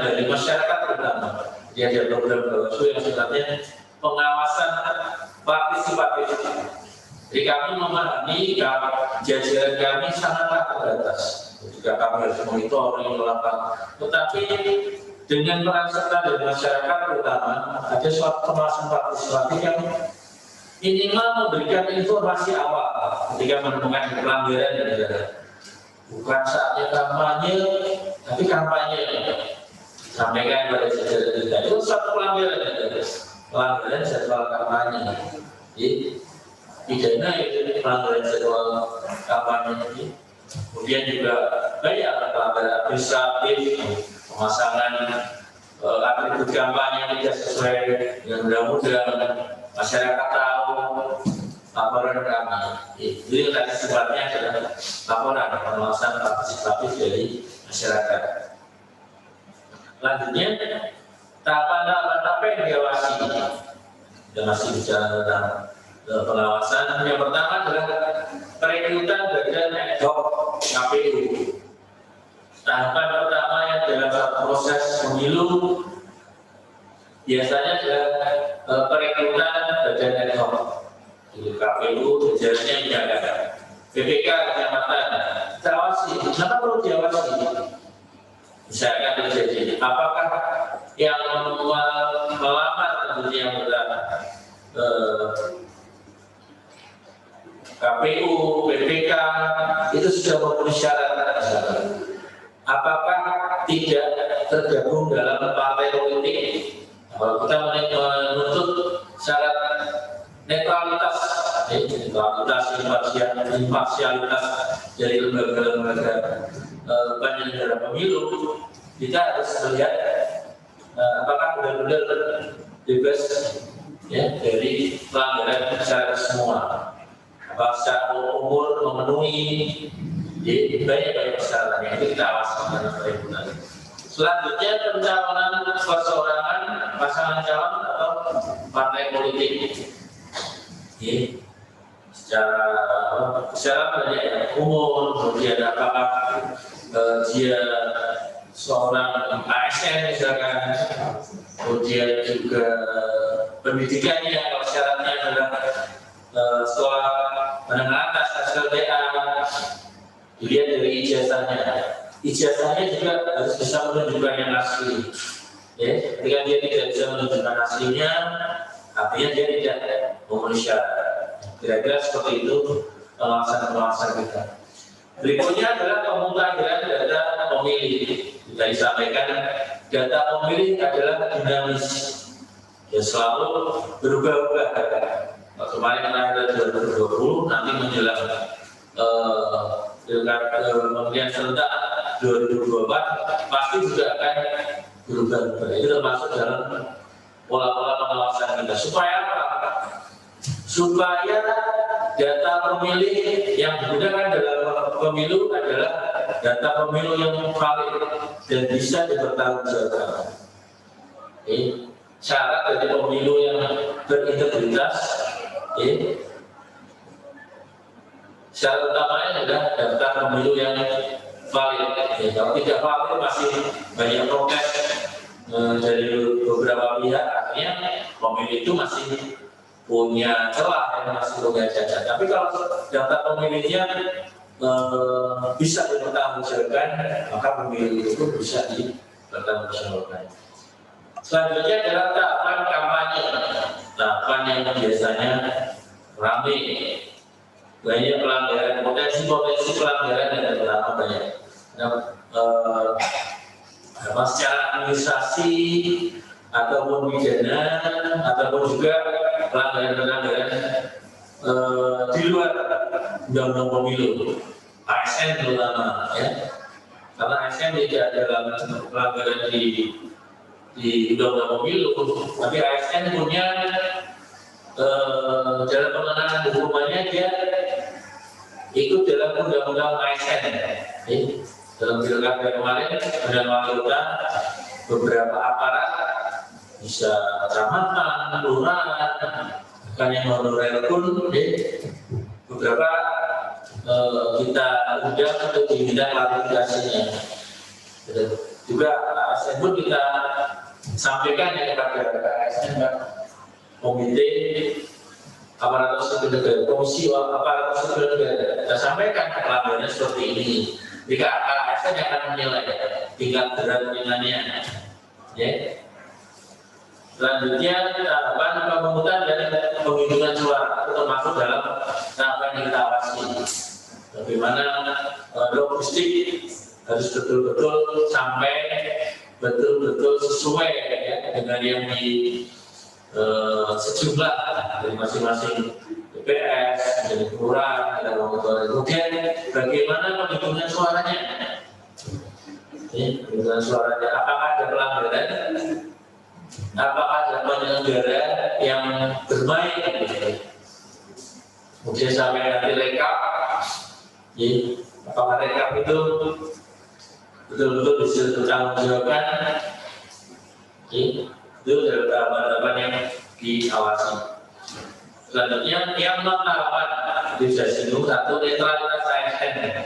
dari masyarakat terutama. Jadi ada program Bawaslu yang sifatnya pengawasan partisipatif. Jadi kami memahami jajaran kami sangatlah terbatas. Juga kami harus monitoring lapangan. Tetapi dengan peran serta dari masyarakat terutama ada suatu pengawasan partisipatif yang minimal memberikan informasi awal ketika menemukan pelanggaran yang ada. Bukan saatnya kampanye, tapi kampanye sampaikan pada jajaran kita. Itu suatu pelanggaran yang ada. Pelanggaran jadwal kampanye. Jadi pidana itu pelanggaran jadwal kampanye ini. Kemudian juga banyak pelanggaran administratif, pemasangan atribut kampanye yang tidak sesuai dengan undang-undang, masyarakat tahu laporan kami. Jadi tadi sifatnya adalah laporan pengawasan partisipatif dari masyarakat. Selanjutnya tahapan-tahapan apa yang diawasi? Kita masih bicara tentang pengawasan. Yang pertama adalah perekrutan badan ad hoc KPU. Tahapan pertama yang dalam proses pemilu biasanya adalah perekrutan badan ad hoc. KPU jajarannya tidak ada. BPK kecamatan kita awasi. Kenapa perlu diawasi? Misalkan terjadi, apakah yang melamar tentunya KPU, BPK itu sudah memenuhi syarat. Apakah tidak tergabung dalam partai politik? Kalau kita menuntut syarat netralitas, imparsialitas dari lembaga-lembaga penyelenggara pemilu, kita harus melihat apakah benar-benar bebas ya dari pelanggaran secara semua. Apakah secara umur memenuhi banyak persyaratan yang kita awasi dalam perekrutan. Selanjutnya pencalonan perseorangan pasangan calon atau partai politik. Secara banyak umur, kemudian apakah dia seorang ASN misalkan, kemudian juga pendidikannya, kalau syaratnya adalah sekolah menengah atas SLTA, dilihat dari ijazahnya. Ijazahnya juga harus bisa menunjukkan yang asli. Ya, ketika dia tidak bisa menunjukkan aslinya, artinya dia tidak memenuhi syarat. Kira-kira seperti itu pengawasan kita. Berikutnya adalah pemutakhiran data pemilih. Kita disampaikan data pemilih adalah dinamis, ya selalu berubah-ubah. Kemarin tanggal 2020, nanti menjelang pemilihan serentak 2024 pasti juga akan berubah-ubah. Itu termasuk dalam pola-pola pengawasan kita. Supaya apa? Supaya data pemilih yang digunakan dalam pemilu adalah data pemilu yang valid dan bisa dipertanggungjawabkan. Syarat dari pemilu yang berintegritas, syarat utamanya adalah daftar pemilu yang valid. Kalau tidak valid masih banyak protes dari beberapa pihak, artinya pemilu itu masih punya celah yang masih punya cacat. Tapi kalau daftar pemilihnya bisa dipertanggungjawabkan, maka pemilu itu bisa dipertanggungjawabkan. Selanjutnya adalah tahapan kampanye. Tahapan yang biasanya ramai, banyak pelanggaran, potensi pelanggaran yang terutama banyak. Secara administrasi ataupun pidana ataupun juga pelanggaran di luar undang-undang pemilu. ASN terutama ya, karena ASN tidak dalam pelanggaran di undang-undang pemilu, tapi ASN punya dalam pengenaan hukumannya dia ikut dalam undang-undang ASN. Dalam pilkada kemarin ada melakukan beberapa aparat, bisa kecamatan, kelurahan, bahkan yang honorer pun beberapa kita undang untuk diminta klarifikasinya. Juga ASN pun kita sampaikan ya kepada ASN, komite aparatur sipil negara, komisi aparatur sipil negara, kita sampaikan pelanggarannya seperti ini. Jika ASN akan menilai tingkat berat ringannya. Ya. Selanjutnya tahapan pemungutan dan penghitungan suara itu masuk dalam tahapan yang kita awasi. Bagaimana logistik harus betul-betul sampai betul-betul sesuai ya, dengan yang di sejumlah dari masing-masing TPS, dari kelurahan, dan kemudian bagaimana penghitungan suaranya? Penghitungan suaranya, apakah ada pelanggaran? Apakah ada penyelenggara yang bermain? Kemudian sampai nanti rekap, apakah rekap itu betul-betul bisa bertanggungjawabkan? Itu adalah tahapan-tahapan yang diawasi. Selanjutnya yang non tahapan bisa singgung satu, netralitas ASN.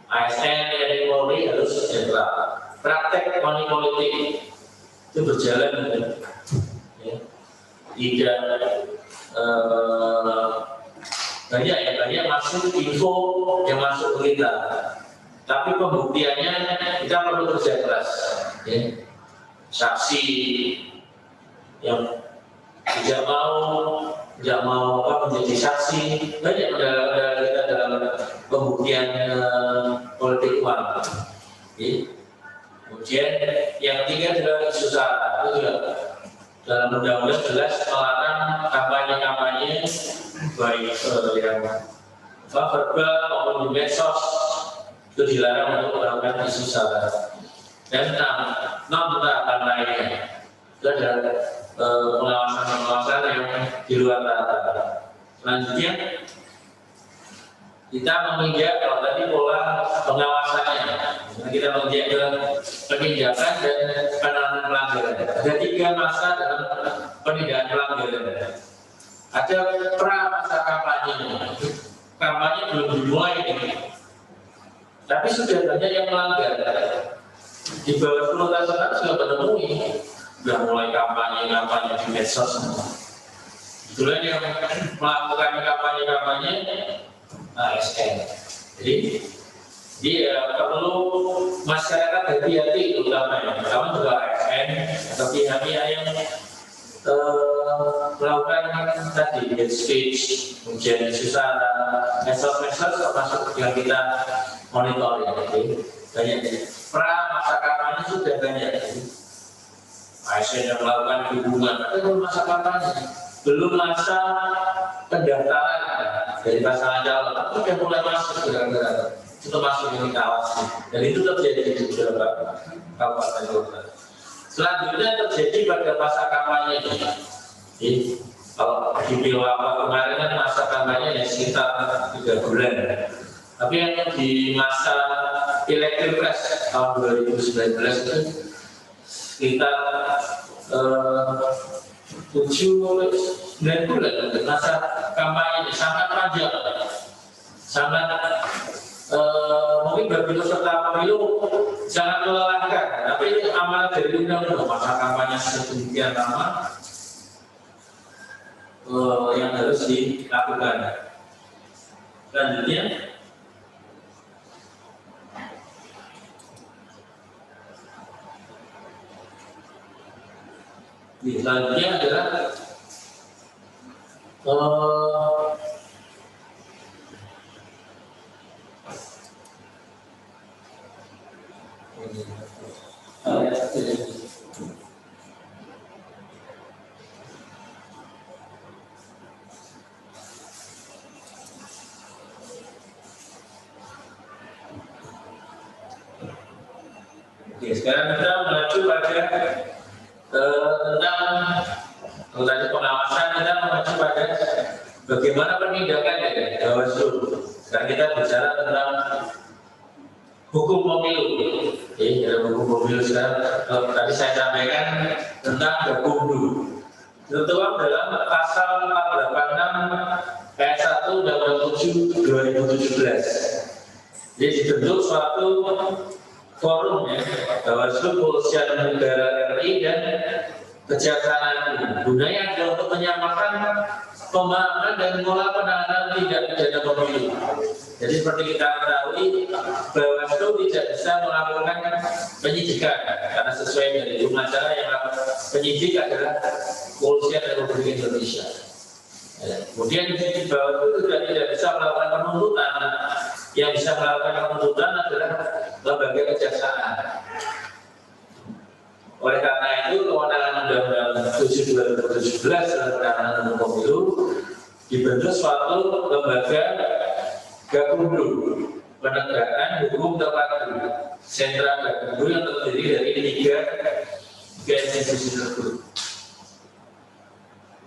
ASN dari Polri harus netral. Praktek money politik itu berjalan, ya. Tidak banyak masuk info yang masuk ke kita, tapi pembuktiannya kita perlu kerja keras. Ya. Saksi yang tidak mau menjadi saksi, banyak kita dalam pembuktian politik uang. Ya. Kemudian yang ketiga adalah isu sara, itu juga dalam undang-undang jelas melarang kampanye-kampanye baik yang verbal maupun di medsos, itu dilarang untuk melakukan isu sara. Dan non tahapan lainnya itu adalah pengawasan yang di luar tahapan. Selanjutnya kita meninjau, kalau tadi pola pengawasannya, kita meninjau dalam penindakan dan penanganan pelanggaran. Ada 3 masa dalam penindakan pelanggaran. Ada pra masa kampanye. Kampanye belum dimulai ini, tapi sudah banyak yang melanggar. Di bawah 10 tahun sudah menemui, sudah mulai kampanye di medsos. Itulah yang melakukan kampanye ASN. Jadi dia perlu masyarakat hati-hati, terutama juga ASN atau pihak-pihak yang melakukan tadi hate speech, kemudian susah, medsos termasuk yang kita monitoring. Banyak pra masa kampanye sudah banyak. ASN yang melakukan hubungan, itu masa kampanye. Belum masa pendaftaran dari pasangan calon, itu sudah mulai masuk gara-gara itu termasuk yang kita awasi. Dan itu terjadi di beberapa kabupaten kota. Selanjutnya terjadi pada masa kampanye ini. Jadi, kalau di Pilwapa kemarin kan masa kampanye ya sekitar 3 bulan. Tapi yang di masa Pileg Pilpres tahun 2019 itu sekitar 7-9 bulan. Masa kampanye sangat panjang, sangat mungkin bagi peserta pemilu sangat melelahkan. Tapi itu amanat dari undang-undang, masa kampanye sedemikian lama yang harus dilakukan. Selanjutnya adalah Oke, sekarang kita mengacu pada tentang tadi pengawasan, kita mengacu pada bagaimana penindakan ya Bawaslu. Sekarang kita bicara tentang hukum pemilu. Oke, dalam hukum pemilu sekarang tadi saya sampaikan tentang Gakumdu. Tertuang dalam pasal 486 ayat 1 Undang-Undang 7 2017. Jadi dibentuk suatu forum ya, Bawaslu, Kepolisian Negara RI dan Kejaksaan Agung. Gunanya adalah untuk menyamakan pemahaman dan pola penanganan tindak pidana pemilu. Jadi seperti kita ketahui, Bawaslu tidak bisa melakukan penyidikan karena sesuai dari hukum acara yang penyidik adalah Kepolisian Republik Indonesia. Ya. Kemudian Bawaslu juga tidak bisa melakukan penuntutan. Yang bisa melakukan penuntutan adalah lembaga kejaksaan. Oleh karena itu, kewenangan Undang-Undang 7 2017 dalam penanganan hukum pemilu dibentuk suatu lembaga Gakumdu, penegakan hukum terpadu, sentra Gakumdu yang terdiri dari tiga institusi tersebut.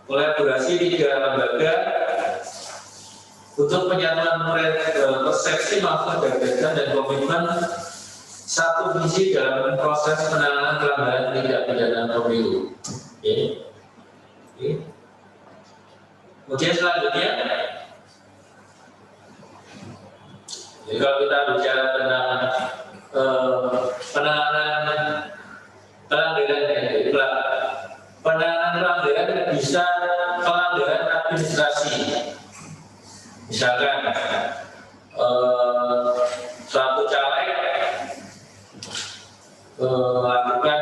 Kolaborasi tiga lembaga untuk penyatuan persepsi maupun gagasan dan komitmen satu visi dalam proses penanganan pelanggaran tindak pidana pemilu. Kemudian selanjutnya, jadi kalau kita bicara tentang penanganan pelanggaran bisa pelanggaran administrasi. Misalkan suatu caleg melakukan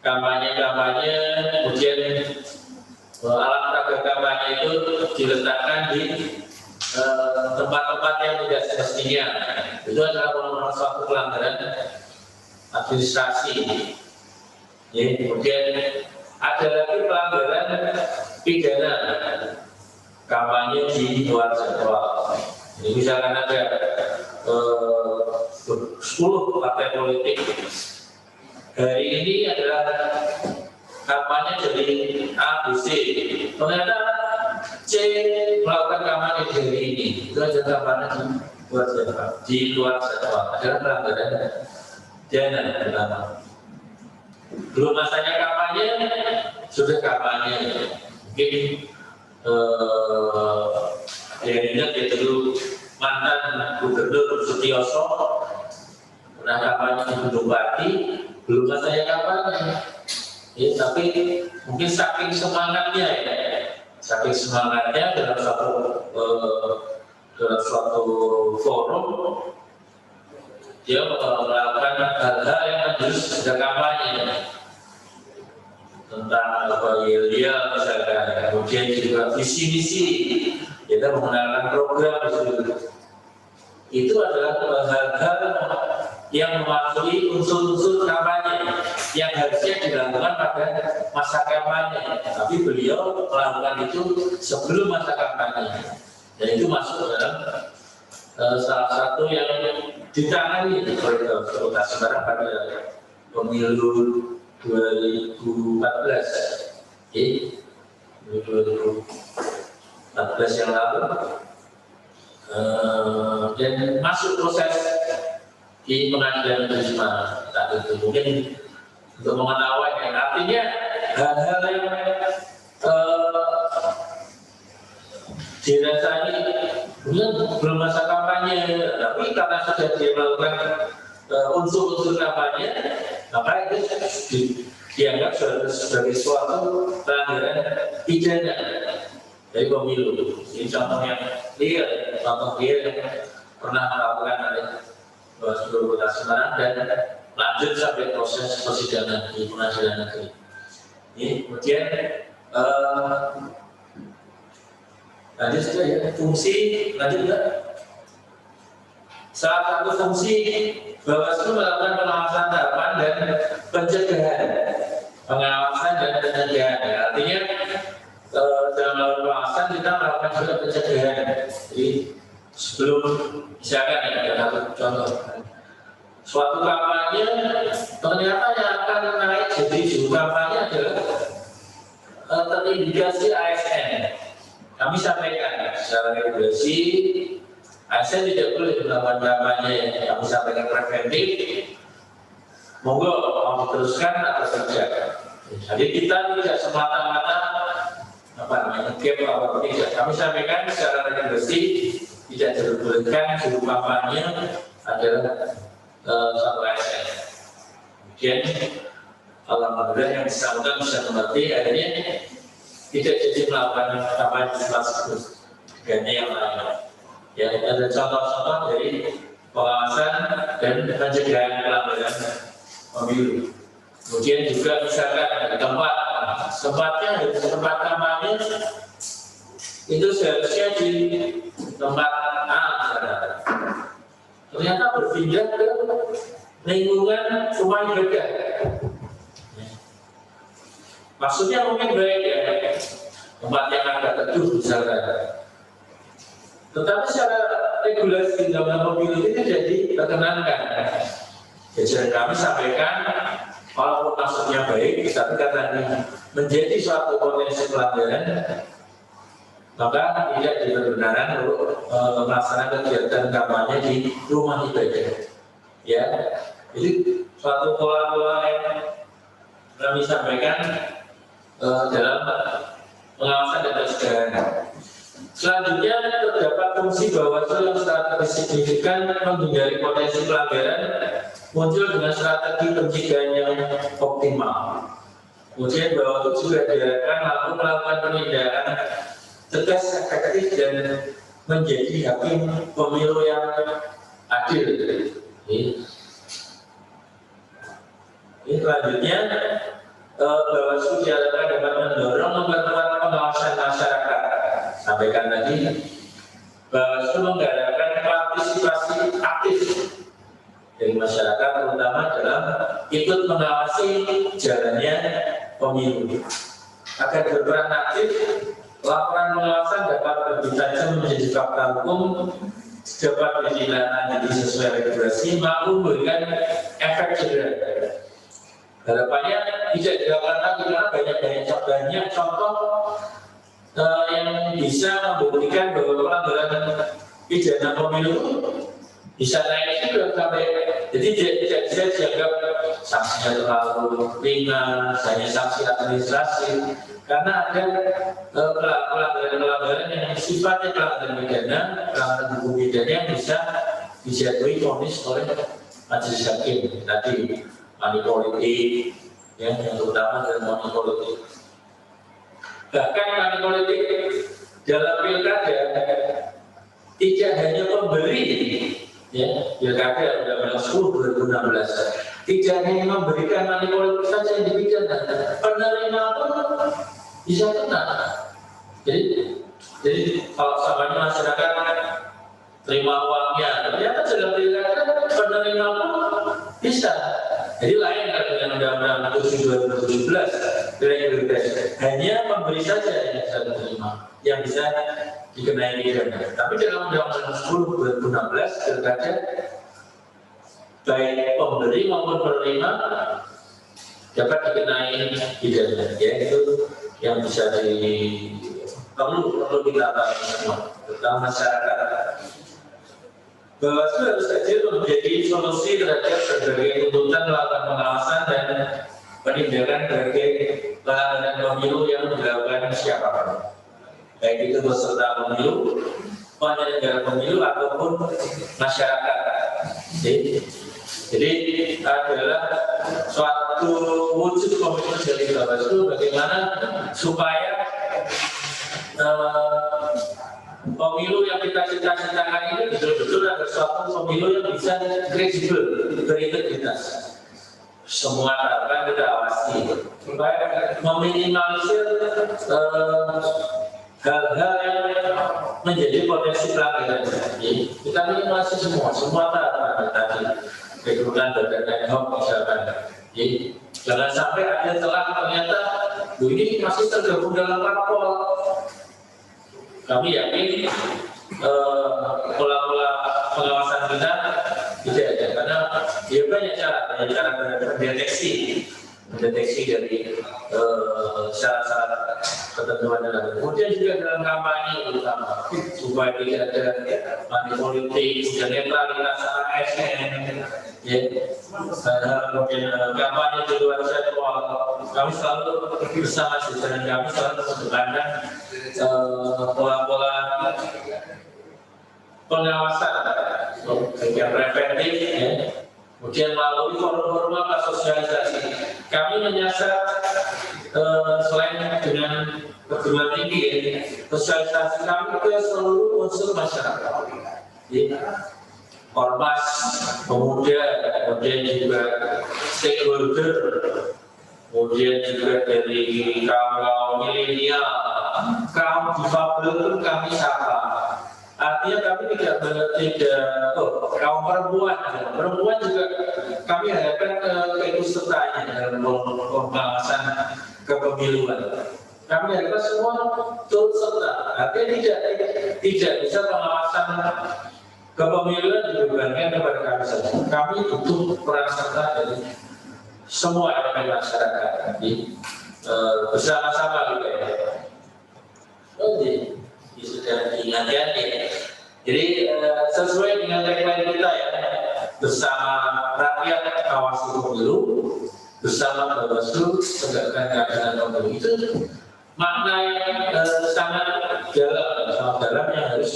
kampanye, kemudian alat peraga kampanye itu diletakkan di tempat-tempat yang tidak semestinya. Itu adalah merupakan suatu pelanggaran administrasi. Ya, kemudian ada lagi pelanggaran pidana, kampanye di luar jadwal. Jadi misalkan ada 10 partai politik, hari ini adalah kampanye dari A, B, C, ternyata C melakukan kampanye di hari ini, itu adalah kampanye di luar jadwal, adalah pelanggaran pidana pertama. Belum masanya kampanye, sudah kampanye. Mungkin yang ingat ya dulu mantan Gubernur Sutioso pernah kampanye di Gunung Pati, belum masanya kampanye. Ya, tapi mungkin saking semangatnya dalam suatu forum dia melakukan hal-hal yang harus sudah kampanye tentang dia misalkan, kemudian juga visi-misi kita mengenalkan program itu adalah hal-hal yang mematuhi unsur-unsur kampanye yang harusnya dilakukan pada masa kampanye, tapi beliau melakukan itu sebelum masa kampanye, dan itu masuk dalam salah satu yang ditangani oleh Kota Semarang pada pemilu 2014, 2014 yang lalu, dan masuk proses di pengadilan negeri Semarang. Itu mungkin untuk mengetahui, artinya hal-hal yang dirasai belum masa kampanye, tapi karena sudah dia melakukan unsur-unsur kampanye, maka itu dianggap sebagai suatu pelanggaran pidana dari pemilu. Ini contoh yang real, yang pernah melakukan oleh Bawaslu Kota Semarang dan lanjut sampai proses persidangan di pengadilan negeri. Ini kemudian lanjut sudah ya, fungsi lanjut enggak? Salah satu fungsi Bawaslu melakukan pengawasan tahapan dan pencegahan, pengawasan dan pencegahan. Artinya dalam melakukan pengawasan kita melakukan juga pencegahan. Jadi sebelum misalkan ada satu contoh, suatu kampanye ternyata yang akan naik jadi juru kampanye adalah terindikasi ASN. Kami sampaikan secara regulasi ASN tidak boleh melakukan kampanye yang kami sampaikan preventif. Monggo mau diteruskan atau tidak. Jadi kita tidak semata-mata game atau tidak. Kami sampaikan secara regulasi tidak diperbolehkan juru kampanye adalah satu ASN. Kemudian alhamdulillah yang bersangkutan bisa mengerti, akhirnya tidak jadi melakukan kampanye tersebut. Ganti yang lain. Ya, ada contoh-contoh dari pengawasan dan pencegahan pelanggaran pemilu. Kemudian juga misalkan tempatnya di tempat kampanye itu seharusnya di tempat A misalnya. Ternyata berpindah ke lingkungan rumah ibadah. Maksudnya mungkin baik ya, tempat yang agak teduh misalnya. Tetapi secara regulasi dalam pemilu itu tidak diperkenankan. Jadi kami sampaikan, walaupun maksudnya baik, tapi karena menjadi suatu potensi pelanggaran, maka tidak diperkenankan untuk melaksanakan kegiatan kampanye di rumah ibadah. Ya, jadi suatu pola-pola yang kami sampaikan dalam pengawasan dan pencegahan. Selanjutnya terdapat fungsi Bawaslu yang strategis signifikan menghindari potensi pelanggaran muncul dengan strategi pencegahan yang optimal. Kemudian Bawaslu juga diharapkan mampu melakukan penindakan tegas, efektif dan menjadi hakim pemilu yang adil. Ini selanjutnya Bawaslu diharapkan dapat mendorong memperkuat pengawasan masyarakat. Sampaikan tadi, Bawaslu mengharapkan partisipasi aktif dari masyarakat, terutama dalam ikut mengawasi jalannya pemilu. Agar berperan aktif, laporan pengawasan dapat lebih tajam menjadi fakta hukum, dapat ditindaklanjuti sesuai regulasi, mampu memberikan efek jerah. Harapannya tidak dilakukan lagi karena banyak contoh yang bisa membuktikan bahwa pelanggaran pidana pemilu bisa naik juga sampai, jadi tidak bisa dianggap sanksinya terlalu ringan, hanya sanksi administrasi, karena ada pelanggaran-pelanggaran yang sifatnya pelanggaran pidana, pelanggaran hukum pidana yang bisa dijatuhi vonis oleh majelis hakim. Tadi money politik, ya, yang terutama adalah money politik. Bahkan money politik dalam pilkada tidak hanya pemberi, ya, pilkada Undang-Undang 10 2016 tidak hanya memberikan money politik saja yang dipidana, penerima pun bisa kena. Jadi kalau samanya masyarakat terima uangnya, ternyata dalam pilkada penerima pun bisa. Jadi lain dengan Undang-Undang 7 2017, hanya memberi saja yang bisa diterima, yang bisa dikenai pidana. Tapi dalam Undang-Undang 10 2016 pilkada, baik pemberi maupun penerima dapat dikenai pidana. Ya, itu yang bisa perlu kita tahu semua tentang masyarakat. Bawaslu harus hadir menjadi solusi terhadap berbagai tuntutan melakukan pengawasan dan penindakan berbagai pelanggaran pemilu yang dilakukan siapapun, baik itu peserta pemilu, penyelenggara pemilu ataupun masyarakat. Jadi adalah suatu wujud komitmen dari Bawaslu bagaimana supaya pemilu yang kita cita-citakan ini betul-betul ada suatu pemilu yang bisa kredibel, berintegritas. Semua tahapan kita awasi supaya meminimalisir hal-hal yang menjadi potensi pelanggaran. Kita minimalisir semua tahapan tadi, rekrutan badan ad hoc misalkan. Jangan sampai ada celah ternyata ini masih tergabung dalam parpol. Kami yakin pola-pola pengawasan kita tidak ada, karena Ya banyak cara mendeteksi dari syarat-syarat ketentuan dalam. Kemudian juga dalam kampanye terutama supaya tidak ada money politik, dan netralitas ASN, ya. Kemudian kampanye di luar jadwal. Kami selalu bersama jajaran kami selalu mengedepankan pola-pola pengawasan yang preventif, ya. Kemudian melalui forum-forum sosialisasi, kami menyasar selain dengan perguruan tinggi, ya, sosialisasi kami ke seluruh unsur masyarakat, ya. Ormas, pemuda, kemudian juga stakeholder, kemudian juga dari kaum milenial, kaum difabel pun kami sapa. Artinya kami tidak kaum perempuan juga kami harapkan keikutsertaannya dalam pembahasan kepemiluan. Kami harapkan semua turut serta. Artinya tidak bisa pengawasan kepemiluan dibebankan kepada kami saja. Kami butuh peran serta dari semua elemen masyarakat, bersama-sama gitu ya. Sudah diingatkan, ya. Jadi sesuai dengan tagline kita, ya, bersama rakyat awasi pemilu, bersama Bawaslu tegakkan keadilan pemilu. Itu makna yang sangat dalam yang harus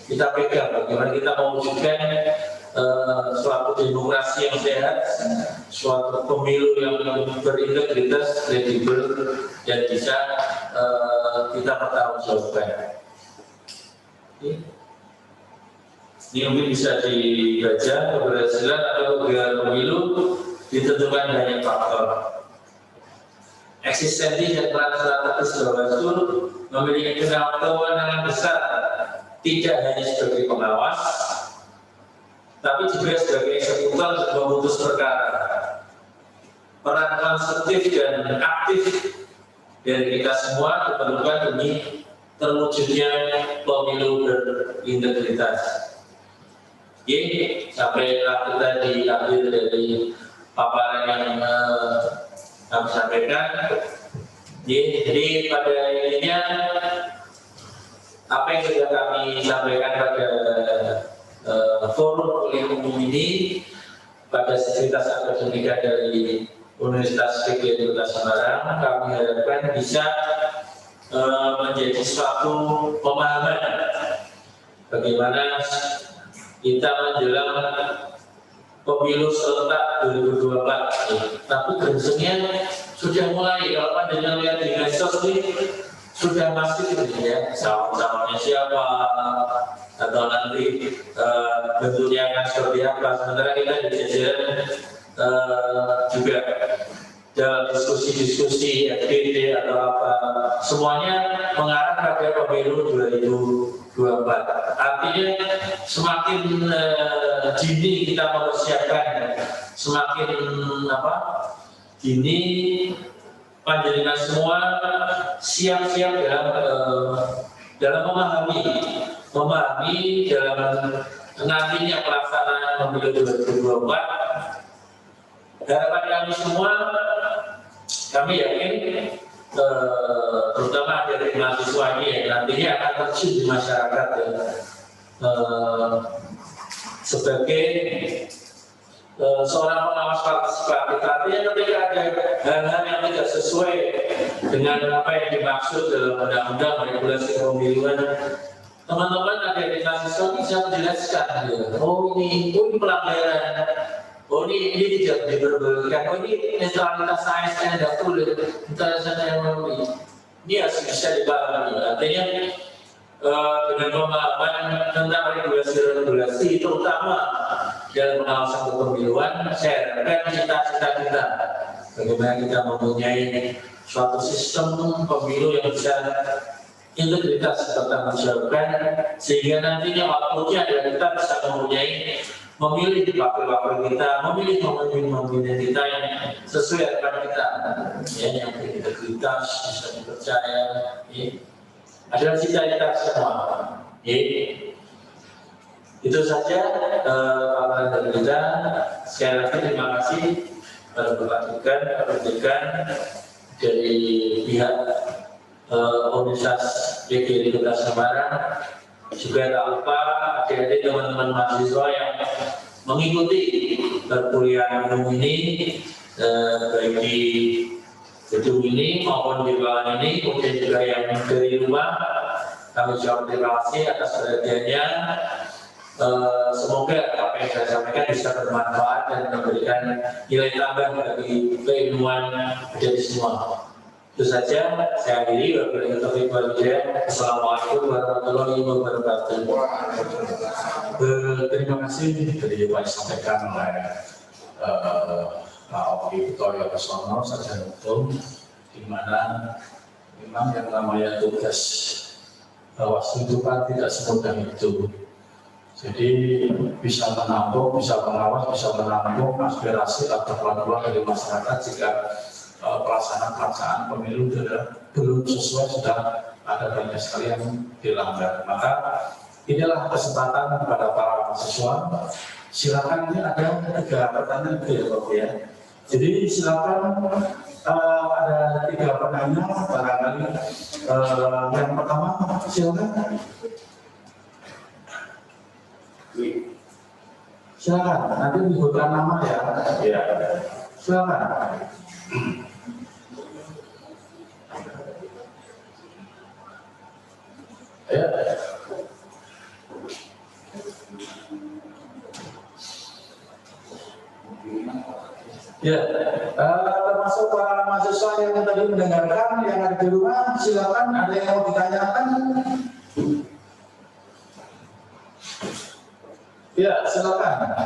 kita pegang. Bagaimana kita mewujudkan suatu demokrasi yang sehat, suatu pemilu yang berintegritas, kredibel, dan bisa kita pertanggungjawabkan. Ini mungkin bisa dibaca, keberhasilan atau kegagalan pemilu ditentukan banyak faktor. Eksistensi dan peran strategis Bawaslu memiliki kewenangan besar, tidak hanya sebagai pengawas, tapi juga sebagai eksekutor untuk memutus perkara. Peran konstruktif dan aktif dari kita semua diperlukan demi terwujudnya pemilu berintegritas. Sampai kita diambil dari paparan yang kami sampaikan. Jadi pada intinya apa yang sudah kami sampaikan pada forum kuliah umum ini, pada Sivitas Akademika dari Universitas Fikih Kota Semarang, kami harapkan bisa menjadi suatu pemahaman bagaimana kita menjelang pemilu serentak 2024. Tapi gengsengnya sudah mulai. Kalau Anda lihat di medsos ini sudah masif, ya, calon-calonnya siapa atau nanti bentuknya akan seperti apa. Sementara kita di jajaran juga dalam diskusi-diskusi FGD atau apa, semuanya mengarah pada pemilu 2024. Artinya semakin dini kita mempersiapkan, semakin dini panjenengan semua siap-siap dalam memahami dalam nantinya pelaksanaan pemilu 2024. Harapan kami semua, kami yakin terutama dari mahasiswa ini yang nantinya akan terjun di masyarakat, ya, sebagai seorang pengawas partisipatif. Artinya ketika ada hal-hal yang tidak sesuai dengan apa yang dimaksud dalam undang-undang regulasi pemiluan, teman-teman ada di mahasiswa bisa menjelaskan, ya, oh ini pelanggaran. Oh ini tidak diperbolehkan. Oh ini netralitas ASN tidak boleh. Netralitas yang memenuhi. Ini harus bisa dipahami. Artinya dengan pemahaman tentang regulasi terutama dalam pengawasan kepemiluan, saya harapkan cita-cita kita bagaimana kita mempunyai suatu sistem pemilu yang bisa integritas bertanggungjawabkan, sehingga nantinya outputnya adalah kita bisa mempunyai memilih wakil-wakil kita, memilih pemimpin kita yang sesuai harapan kita, ya, yang berintegritas, bisa dipercaya, ya. Adalah cita-cita semua. Ya. Itu saja paparan dari kita. Sekali lagi terima kasih pada Bapak Dekan dari pihak Universitas PGRI Kota Semarang. Juga tak lupa adik-adik teman-teman mahasiswa yang mengikuti perkuliahan umum ini, baik di gedung ini maupun di ruangan ini, kemudian juga yang dari rumah. Kami ucapkan terima kasih atas perhatiannya. Semoga apa yang saya sampaikan bisa bermanfaat dan memberikan nilai tambah bagi keilmuan dari semua. Itu saja, saya akhiri. Wassalamualaikum warahmatullahi wabarakatuh. Terima kasih dari yang disampaikan oleh Pak Oki Butoyo Kesono, sarjana hukum, di mana memang yang namanya tugas Bawaslu itu kan tidak semudah itu. Jadi bisa menampung, bisa mengawas, bisa menampung aspirasi atau keluhan dari masyarakat jika pelaksanaan pemilu belum sesuai, sudah ada banyak sekali yang dilanggar. Maka inilah kesempatan kepada para mahasiswa. Silakan, ini ada 3 pertanyaan ya Bapak ya. Jadi silakan, ada 3 pertanyaan barangkali. Yang pertama silakan. Silakan, nanti disebutkan nama ya. Ya. Silakan. Ya. Ya, termasuk para mahasiswa yang tadi mendengarkan, yang ada di rumah, silakan ada yang mau ditanyakan. Ya, silakan.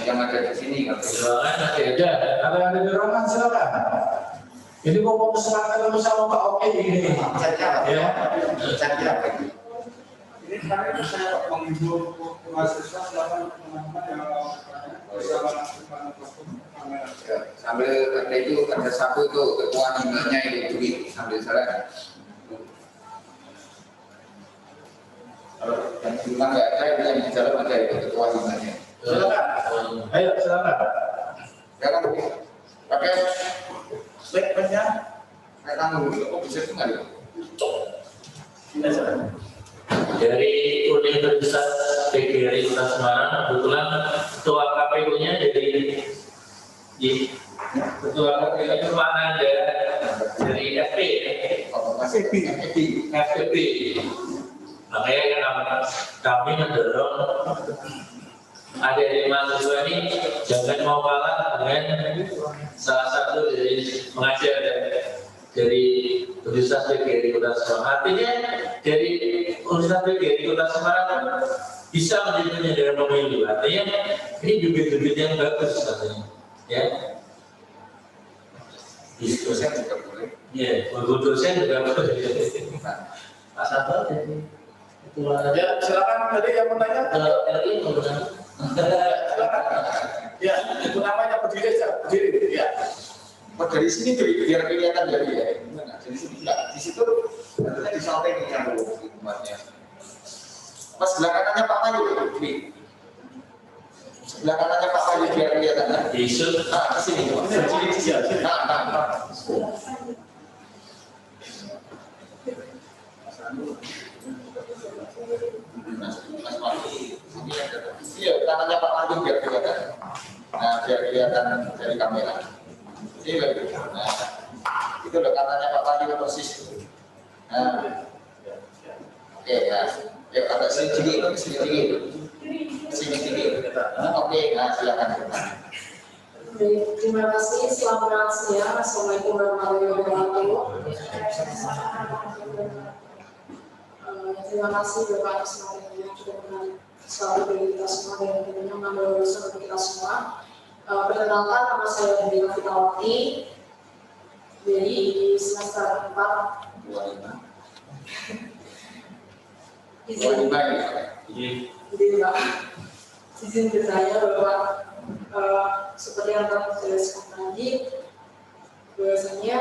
Yang ada di sini kan. Ya, ada yang di ruangan silakan. Ini mau kesempatan sama Pak Oki ini. Ya. Ini sekarang saya menghibur mahasiswa silakan teman-teman yang bisa melakukan Sambil ada itu ada satu itu ketua himanya itu sambil saya. Kalau yang bilang nggak ada itu yang di dalam ada itu ketua himanya. Silakan. Ayo silakan. Jangan pakai statementnya. Kayak kamu kok bisa itu nggak? Dari Universitas PGRI Kota Semarang, kebetulan ketua KPU-nya dari ketua KPU Pak Nanda dari FP. FP. Makanya kami mendorong adik-adik mahasiswa ini jangan mau kalah dengan salah satu dari pengajar dari Universitas PGRI Kota Semarang. Artinya dari Universitas PGRI Kota Semarang bisa menjadi penyelenggara pemilu. Artinya ini bibit-bibit yang bagus katanya. Ya. Dosen juga boleh. Iya, guru dosen juga boleh. Pak Sabar jadi ketua. Ya, silakan tadi yang bertanya. RI menggunakan. Silakan. Ya, itu namanya berdiri aja, berdiri. Ya. Oh, dari sini biar kelihatan dari ya. Dari sini enggak. Di situ nanti di samping yang tempatnya. Pas sebelah kanannya Pak Mayu, sebelah kanannya Pak Mayu biar kelihatan. Yesus. Nah, ke sini. Nah. Iya, kanannya Pak Mayu biar kelihatan. Nah, biar kelihatan dari kamera. Ini loh, nah, itu loh katanya Pak Wahyu persis. Nah, oke, nah, yuk agak sini. Oke, nah silakan. Terima kasih. Selamat siang. Assalamualaikum warahmatullahi wabarakatuh. Terima kasih Bapak atas materinya, juga dengan selalu bagi kita semua dan tentunya mengambil urusan untuk kita semua. Perkenalkan, nama saya Dewi Fitawati dari semester 4. 25. Izin bertanya bahwa seperti yang telah dijelaskan tadi, bahwasanya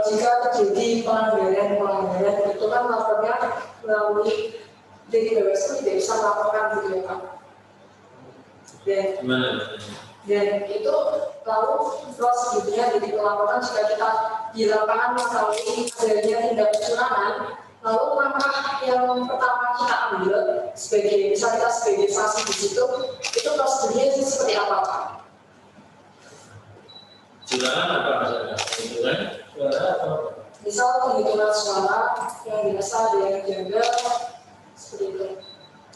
jika terjadi pelanggaran itu kan lapornya melalui dari Bawaslu tidak bisa melaporkan gitu ya Pak. Dan itu lalu prosedurnya jadi pelaporan jika kita di lapangan mengetahui adanya tindak kecurangan, lalu langkah yang pertama kita ambil sebagai misal kita sebagai saksi di situ, itu prosedurnya seperti apa Pak? Curangan apa maksudnya? Penghitungan suara atau? Misal penghitungan suara yang biasa ada yang jaga seperti itu.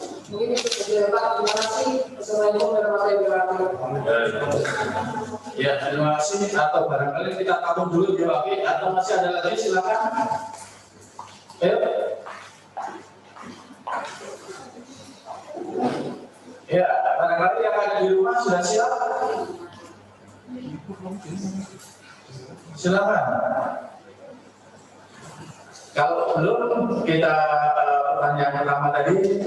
Mungkin itu saja Pak. Terima kasih. Assalamualaikum warahmatullahi wabarakatuh. Ya, terima kasih. Atau barangkali kita tampung dulu di Waki, atau masih ada lagi, silakan. Ayo. Ya, barangkali yang ada di rumah sudah siap. Silakan. Kalau belum, kita pertanyaan pertama tadi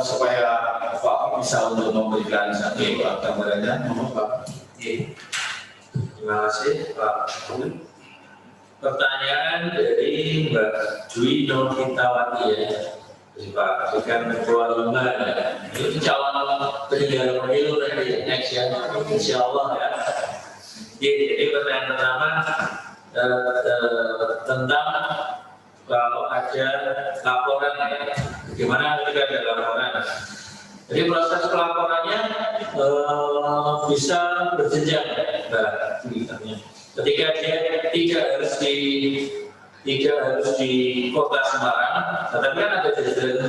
supaya Pak bisa untuk memberikan satu gambarannya, mohon Pak. Terima kasih Pak. Pertanyaan dari Mbak Dwi Nurfitawati ya, dari Pak Afrikan Ketua Lima ya. Ini calon penyelenggara pemilu nanti next ya, Insya Allah ya. Jadi pertanyaan pertama tentang kalau ada laporan ya, bagaimana ketika ada laporan. Jadi proses pelaporannya bisa berjenjang, Mbak. Ketika dia tidak harus di Kota Semarang, tetapi kan ada jajaran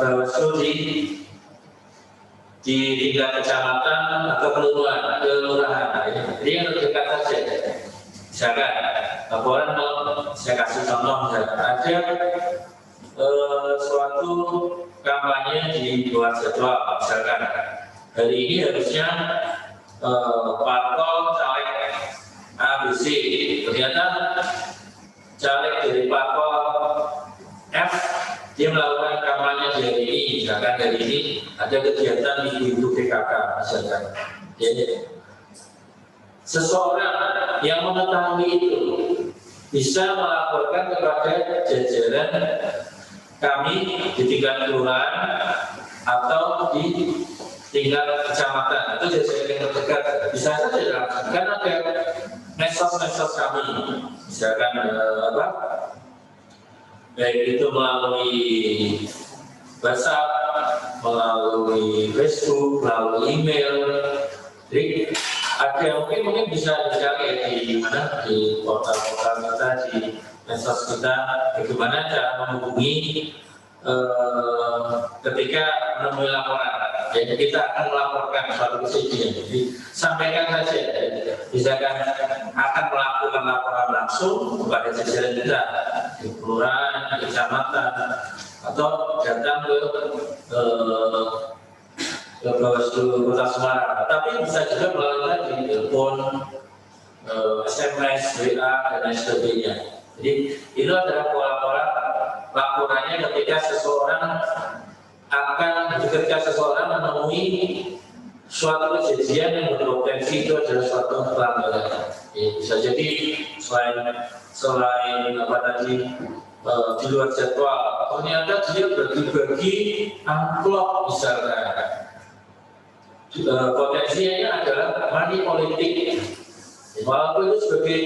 Bawaslu di tingkat kecamatan atau kelurahan. Jadi yang terdekat saja. Misalkan laporan, saya kasih contoh misalkan ada suatu kampanye di luar jadwal, misalkan hari ini harusnya parpol caleg ABC, ternyata caleg dari parpol F dia melakukan kampanye di hari ini, misalkan hari ini ada kegiatan di pintu PKK, misalkan. Jadi seseorang yang mengetahui itu bisa melaporkan kepada jajaran kami di tingkat kelurahan atau di tingkat kecamatan atau jajaran yang terdekat. Bisa saja langsung, kan ada medsos kami, misalkan baik itu melalui WhatsApp, melalui Facebook, melalui email. Jadi ada mungkin bisa dicari di mana, di portal-portal kita, di medsos kita, bagaimana cara menghubungi ketika menemui laporan. Jadi kita akan melaporkan suatu kejadian. Jadi sampaikan saja, misalkan akan melakukan laporan langsung kepada jajaran kita di kelurahan, di kecamatan, atau datang ke Bawaslu Kota Semarang. Tapi bisa juga melalui telepon, SMS, WA, dan lain sebagainya. Jadi itu adalah pola-pola laporannya ketika seseorang menemui suatu kejadian yang berpotensi itu adalah suatu pelanggaran. Ya, bisa jadi selain apa tadi di luar jadwal, ternyata dia bagi-bagi amplop misalnya. Potensinya adalah money politik. Walaupun itu sebagai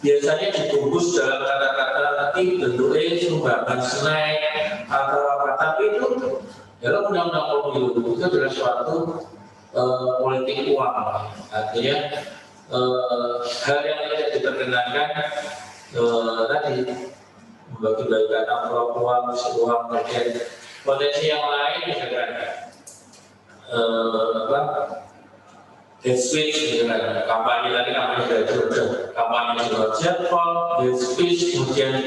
biasanya dibungkus dalam kata-kata nanti bentuknya sumbangan snack atau apa, tapi itu dalam undang-undang pemilu itu adalah suatu politik uang. Artinya hal yang tidak diperkenankan tadi membagi-bagikan amplop uang, dan potensi yang lain misalkan head speech, gitu kan, kampanye dari Jogja, kampanye di luar jadwal, head speech, kemudian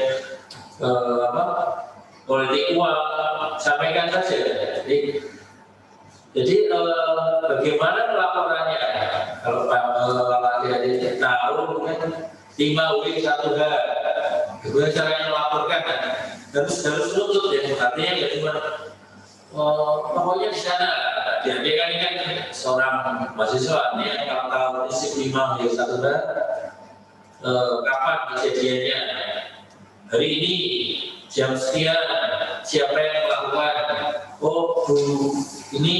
politik uang, sampaikan saja. Jadi Jadi bagaimana pelaporannya? Kalau adik-adik tahu kan 5W1H, bagaimana caranya melaporkan? Harus nuntut ya, artinya ya cuma pokoknya di sana. Jadi kan ini kan seorang mahasiswa yang kalau tahu prinsip 5W1H, kapan kejadiannya? Hari ini jam sekian, siapa yang melakukan? Oh, guru ini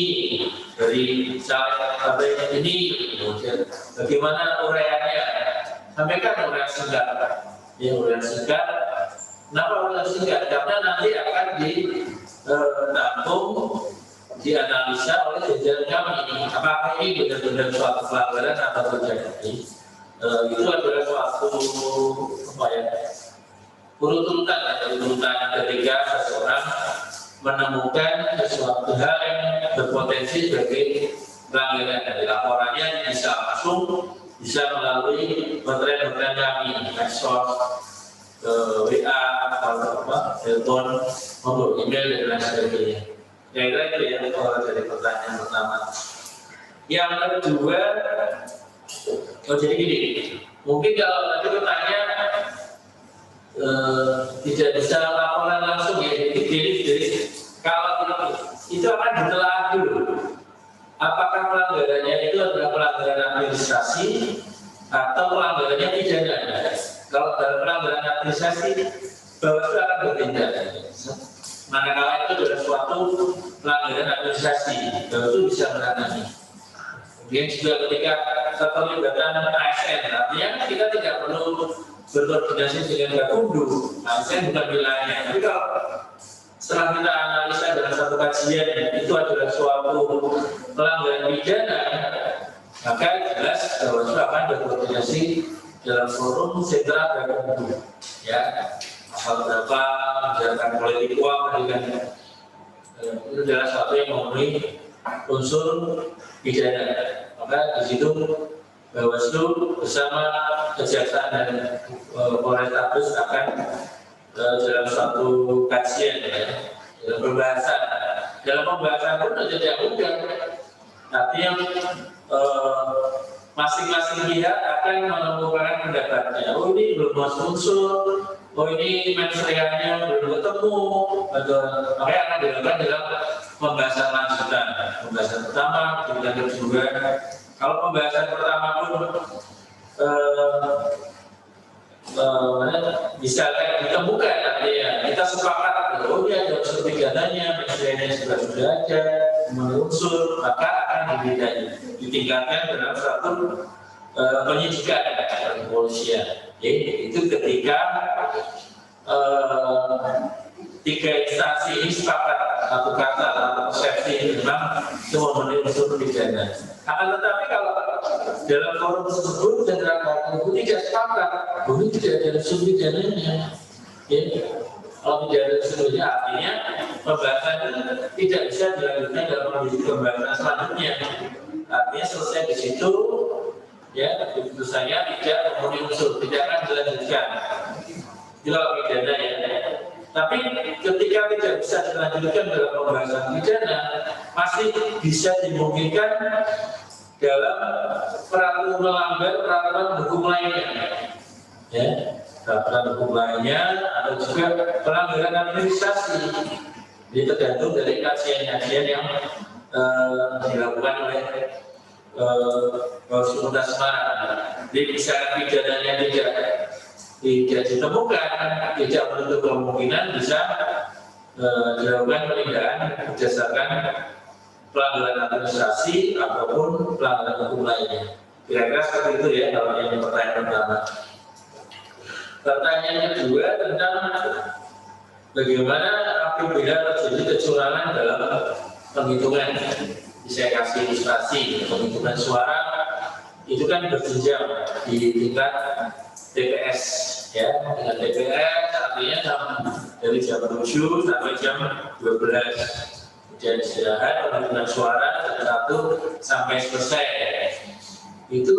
dari caleg sampai ini, kemudian bagaimana uraiannya? Sampaikan uraian singkat. Ya, uraian singkat. Kenapa uraian singkat? Karena nanti akan ditampung, dianalisa oleh jajaran kami. Apakah ini benar-benar suatu pelanggaran atau terjadi? Itu adalah suatu urutan ketika seseorang menemukan sesuatu hal yang berpotensi sebagai pelanggaran. Dari laporannya bisa langsung, bisa melalui hotline kami, medsos, WA, telepon, maupun email dan lain sebagainya. Kira-kira itu ya dari pertanyaan pertama. Yang kedua, jadi gini, mungkin kalau nanti bertanya tidak bisa laporan langsung ya, jadi kalau itu akan ditelaah dulu. Apakah pelanggarannya itu adalah pelanggaran administrasi atau pelanggarannya pidana? Kalau dalam pelanggaran administrasi, Bawaslu akan bertindak. Manakala itu adalah suatu pelanggaran administrasi, Bawaslu bisa menangani. Kemudian juga ketika keterlibatan ASN, artinya kita tidak perlu berkoordinasi dengan Gakumdu, ASN bukan wilayahnya. Tapi kalau setelah kita analisa dalam satu kajian itu adalah suatu pelanggaran pidana, maka jelas Bawaslu akan berkoordinasi dalam forum sentra Gakumdu. Ya, pasal berapa, misalkan politik uang, itu adalah satu yang memenuhi unsur pidana. Maka di situ Bawaslu bersama Kejaksaan dan Polrestabes akan dalam suatu kajian, ya, dalam pembahasan. Dalam pembahasan pun tidak mudah. Artinya masing-masing pihak akan menemukan pendapatnya. Oh, ini belum masuk unsur. Oh, ini mensreanya belum ketemu. Makanya akan dilakukan dalam pembahasan lanjutan. Pembahasan pertama, kemudian kedua. Kalau pembahasan pertama pun misalnya ditemukan, artinya kita sepakat, oh ya ada unsur pidananya, mensreanya sudah ada, unsur, maka akan ditingkatkan dalam satu penyidikan kepolisian. Itu ketika tiga instansi ini sepakat satu kata atau persepsi memang itu memenuhi unsur pidana. Akan tetapi kalau dalam forum tersebut Jenderal Gakumdu tidak sepakat, ini tidak ada unsur pidananya. Ya. Kalau tidak ada unsur pidana, artinya pembahasan tidak bisa dilanjutkan dalam pembahasan selanjutnya. Artinya selesai di situ, ya keputusannya tidak memenuhi unsur, tidak akan dilanjutkan. Itu kalau pidana ya. Tapi ketika tidak bisa dilanjutkan dalam pembahasan pidana, masih bisa dimungkinkan dalam peraturan melanggar peraturan hukum lainnya, ya, peraturan hukum lainnya atau juga pelanggaran administrasi. Jadi tergantung dari kajian-kajian yang dilakukan oleh Bawaslu Kota Semarang. Jadi misalkan pidananya tidak ditemukan, tidak menutup kemungkinan bisa dilakukan penindakan berdasarkan pelanggaran administrasi ataupun pelanggaran hukum lainnya. Kira-kira seperti itu ya kalau yang pertanyaan pertama. Pertanyaan kedua tentang bagaimana apabila terjadi kecurangan dalam penghitungan. Saya kasih ilustrasi, penghitungan suara itu kan berjenjang di tingkat TPS, ya, dengan TPS artinya dari jam 7 sampai jam 12. Kemudian istirahat, penghitungan suara jam 1 sampai selesai. Itu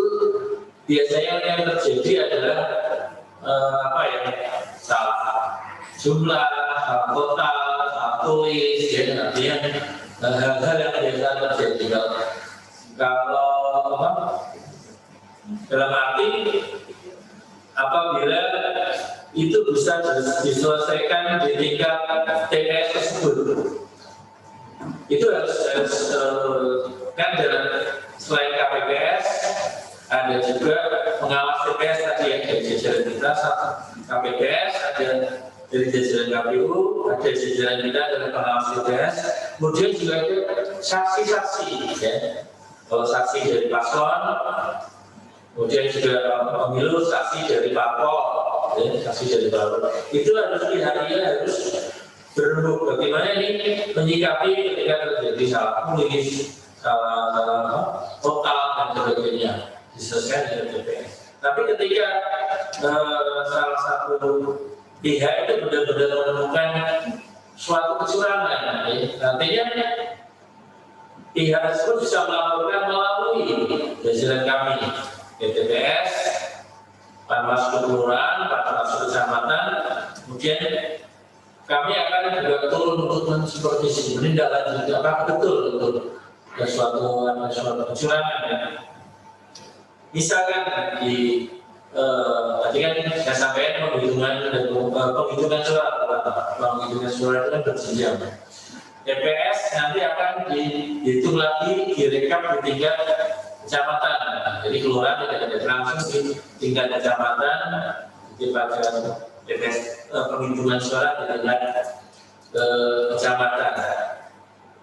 biasanya yang terjadi adalah salah jumlah, salah total, salah tulis, ya, artinya hal-hal yang biasa terjadi. Kalau apa? Dalam arti apabila itu bisa diselesaikan di tingkat TPS tersebut, itu harus kan dalam selain KPPS ada juga pengawas TPS tadi ya, dari jajaran kita, KPPS ada dari jajaran KPU, ada jajaran kita dari pengawas TPS, kemudian juga ada saksi-saksi ya. Kalau saksi dari paslon, kemudian juga pemilu saksi dari parpol, ya, saksi dari parpol. Itu harus pihaknya harus berembuk bagaimana ini menyikapi ketika terjadi salah tulis, salah total dan sebagainya diselesaikan dengan TPS. Tapi ketika salah satu pihak itu benar-benar menemukan suatu kecurangan, ya, artinya pihak tersebut bisa melaporkan melalui jajaran kami, TPS, Panwaslu Kelurahan, Panwaslu Kecamatan, kemudian kami akan juga turun untuk mensupervisi, menindaklanjuti apakah betul ada suatu kecurangan. Ya. Misalkan di tadi kan saya sampaikan penghitungan suara itu kan berjenjang. TPS nanti akan dihitung lagi, direkap di tingkat kecamatan. Jadi kelurahan tidak ada langsung di tingkat kecamatan, di bagian TPS penghitungan suara di tingkat kecamatan.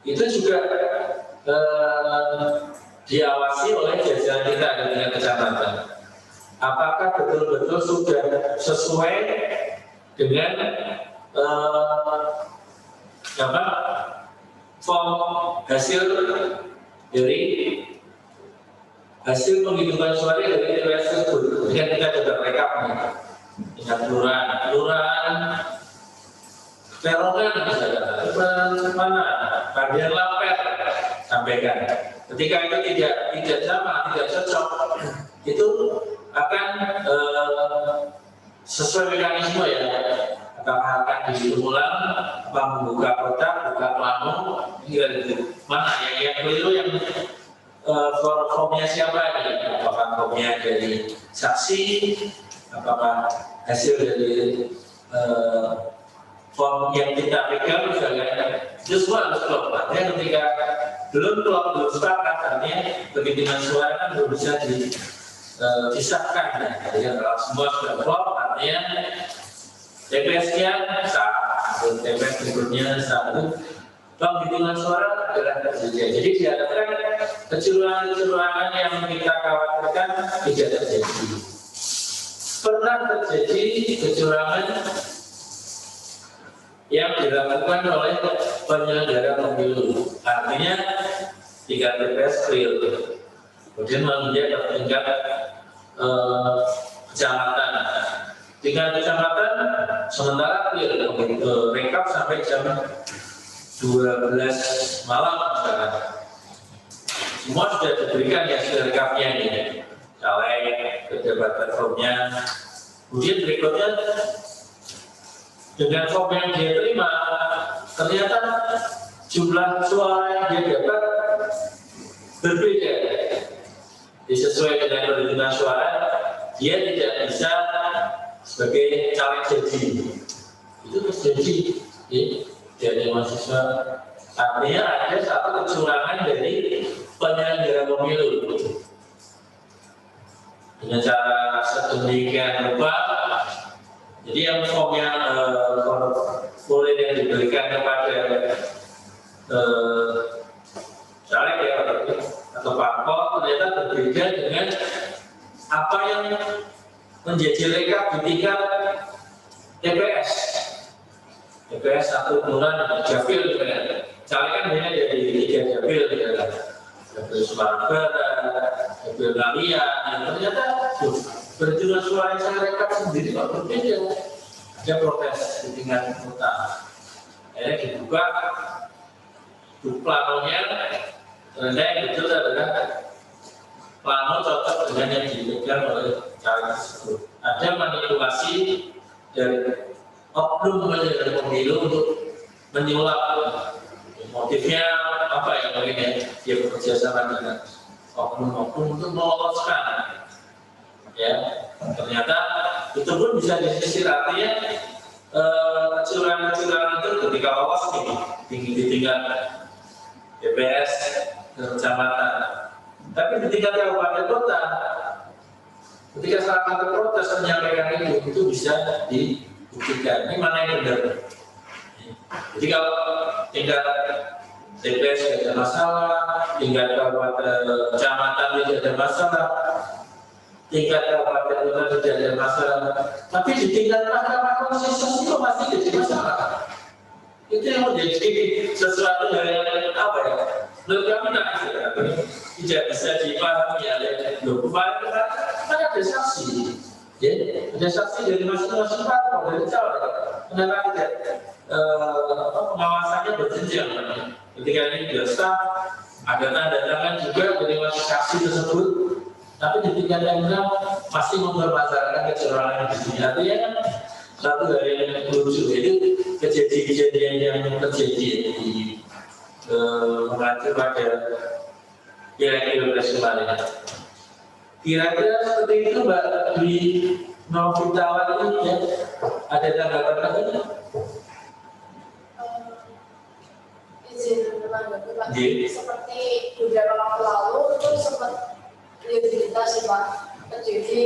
Itu juga diawasi oleh jajaran kita di tingkat kecamatan. Apakah betul-betul sudah sesuai dengan form hasil dari hasil penghitungan suara dari TPS tersebut. Kemudian kita coba rekap dengan kelurahan Perongan misalnya, mana Bandian Lampet sampaikan. Ketika itu tidak sama, tidak cocok, itu akan sesuai mekanisme ya. Apakah akan dihitung ulang, apa membuka kotak, buka plano, mana yang keliru, yang formnya siapa ini? Apakah formnya dari saksi, apakah hasil dari form yang kita pegang misalnya, itu semua harus klop. Artinya ketika belum klop, belum sepakat, artinya penghitungan suara kan belum bisa disahkan. Jadi kalau semua sudah klop, artinya TPS-nya sah, TPS berikutnya sah. Penghitungan suara adalah terjadi. Jadi diharapkan kecurangan-kecurangan yang kita khawatirkan tidak terjadi. Pernah terjadi kecurangan yang dilakukan oleh penyelenggara pemilu, artinya tingkat TPS real, kemudian menginjak ke tingkat kecamatan. Tingkat kecamatan sementara real, rekap sampai jam 12 malam misalkan. Semua sudah diberikan ya hasil rekapnya ini, caleg, pejabat platformnya. Kemudian berikutnya dengan form yang dia terima, ternyata jumlah suara yang dia dapat berbeda. Sesuai dengan perhitungan suara, dia tidak bisa sebagai caleg jadi. Itu terjadi dari mahasiswa. Artinya ada satu kecurangan dari penyelenggara pemilu dengan cara sedemikian rupa. Jadi yang form yang formulir yang diberikan kepada caleg ya atau parpol ternyata berbeda dengan apa yang menjadi rekap di tingkat TPS. TPS satu kelurahan Japil misalnya. Caleg kan hanya dari 3 Japil misalnya. Japil Sumatera Barat, Japil Galian, ternyata perhitungan suara yang saya rekap sendiri kok berbeda. Ada protes di tingkat kota. Akhirnya dibuka planonya, ternyata yang betul adalah plano cocok dengan yang dipegang oleh caleg tersebut. Ada manipulasi dari oknum penyelenggara pemilu untuk menyulap. Motifnya apa ya mungkin ya, dia bekerja sama dengan oknum-oknum untuk meloloskan, ya ternyata itu pun bisa disisir, artinya kecurangan-kecurangan itu ketika lolos di tingkat DPS kecamatan, tapi di tingkat kabupaten kota, ketika salah satu protes menyampaikan itu bisa dibuktikan. Ini mana yang benar? Jadi kalau tingkat DPS tidak ada masalah, tingkat kabupaten kecamatan tidak ada masalah, tingkat kabupaten kota tidak ada masalah, tapi di tingkat Mahkamah Konstitusi itu masih jadi masalah. Itu yang menjadi sesuatu yang apa ya? Menurut kami tidak bisa dipahami oleh kemarin kan ada saksi, ya, ada saksi dari masing-masing parpol dari calon. Kenapa tidak pengawasannya berjenjang? Ketika ini sudah sah, ada tanda tangan juga dari masing saksi tersebut, tapi di tingkat yang rendah masih mempermasalahkan kecurangan di sini. Artinya kan satu dari yang lucu itu kejadian yang terjadi di mengacu pada kira-kira kemarin. Kira-kira seperti itu Mbak di Novitawa ini ya, ada tanggapan lagi? Izin menanggapi Pak. Seperti beberapa waktu lalu itu sempat lihat berita sih Pak, terjadi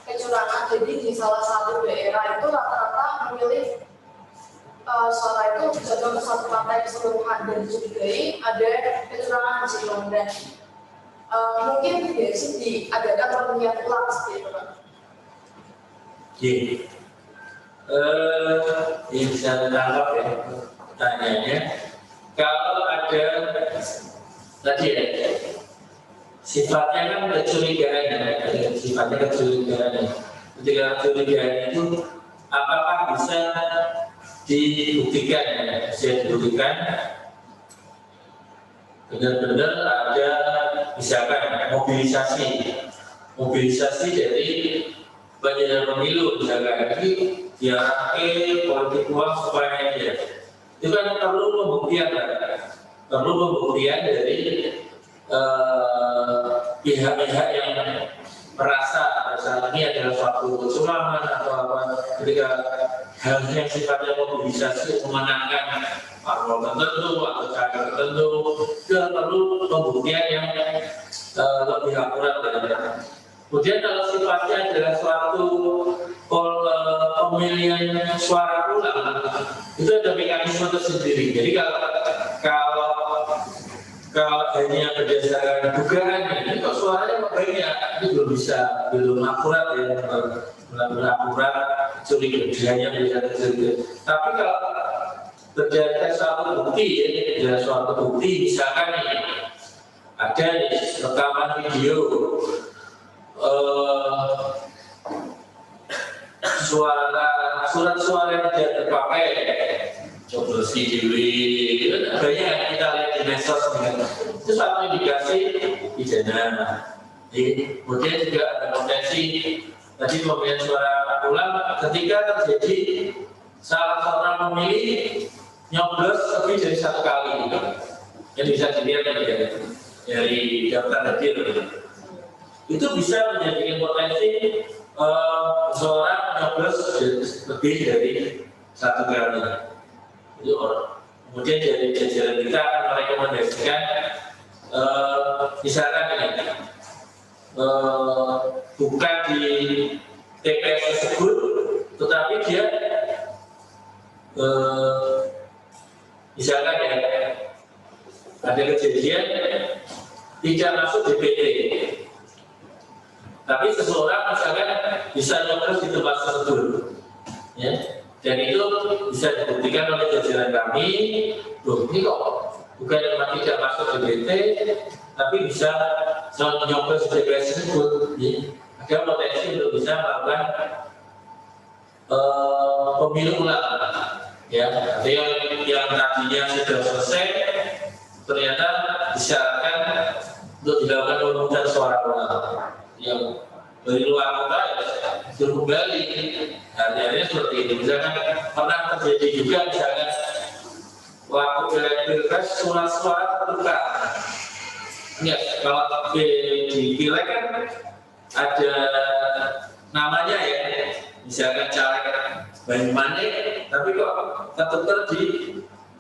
kecurangan. Jadi di salah satu daerah itu rata-rata memilih suara itu jatuh ke satu partai keseluruhan dan dicurigai ada kecurangan di situ, dan mungkin dari sini diadakan pemilihan ulang seperti itu Pak. Ini bisa ditangkap ya pertanyaannya. Kalau ada tadi ya, sifatnya kan kecurigaan, sifatnya kecurigaan. Ketika kecurigaan itu apakah bisa dibuktikan? Bisa dibuktikan benar-benar ada misalkan mobilisasi dari penyelenggara pemilu, misalkan ini diarahkan politik uang supaya dia itu kan perlu pembuktian dari pihak-pihak yang merasa ini adalah suatu kecurangan atau apa. Ketika hal yang sifatnya mobilisasi memenangkan parpol tertentu atau caleg tertentu, itu perlu pembuktian yang lebih akurat. Kemudian kalau sifatnya adalah suatu pemilihan suara ulang, itu ada mekanisme tersendiri. Jadi kalau hanya berdasarkan dugaan ini, kok suaranya banyak, ini belum akurat ya, belum akurat, curiganya bisa terjadi. Tapi kalau berdasarkan suatu bukti, ya, suatu bukti, misalkan ini ada rekaman video surat suara yang tidak terpakai, coblos dewi, banyak kita lihat di medsos, itu suatu indikasi pidana. Kemudian juga ada potensi tadi pemilihan suara ulang ketika terjadi salah seorang pemilih nyoblos lebih dari satu kali, yang bisa dilihat dari daftar hadir. Itu bisa menjadikan potensi seorang nyoblos lebih dari satu kali. Itu kemudian dari jajaran kita akan merekomendasikan misalkan ini bukan di TPS tersebut, tetapi dia misalkan ya ada kejadian tidak masuk DPT, tapi seseorang misalkan bisa nyoblos di tempat tersebut, ya, dan itu bisa dibuktikan oleh jajaran kami. Loh, ini kok bukan memang tidak masuk DPT, tapi bisa nyoblos di DPS tersebut, ya. Ada potensi untuk bisa melakukan pemilu ulang, ya. Yang tadinya sudah selesai ternyata disyaratkan untuk dilakukan pemungutan suara ulang. Yang dari luar kota ya suruh kembali. Artinya seperti ini. Misalkan pernah terjadi juga misalkan waktu pilpres surat suara tertukar. Ya, kalau di pileg kan ada namanya ya, misalkan caleg Banyumanik, tapi kok tertukar di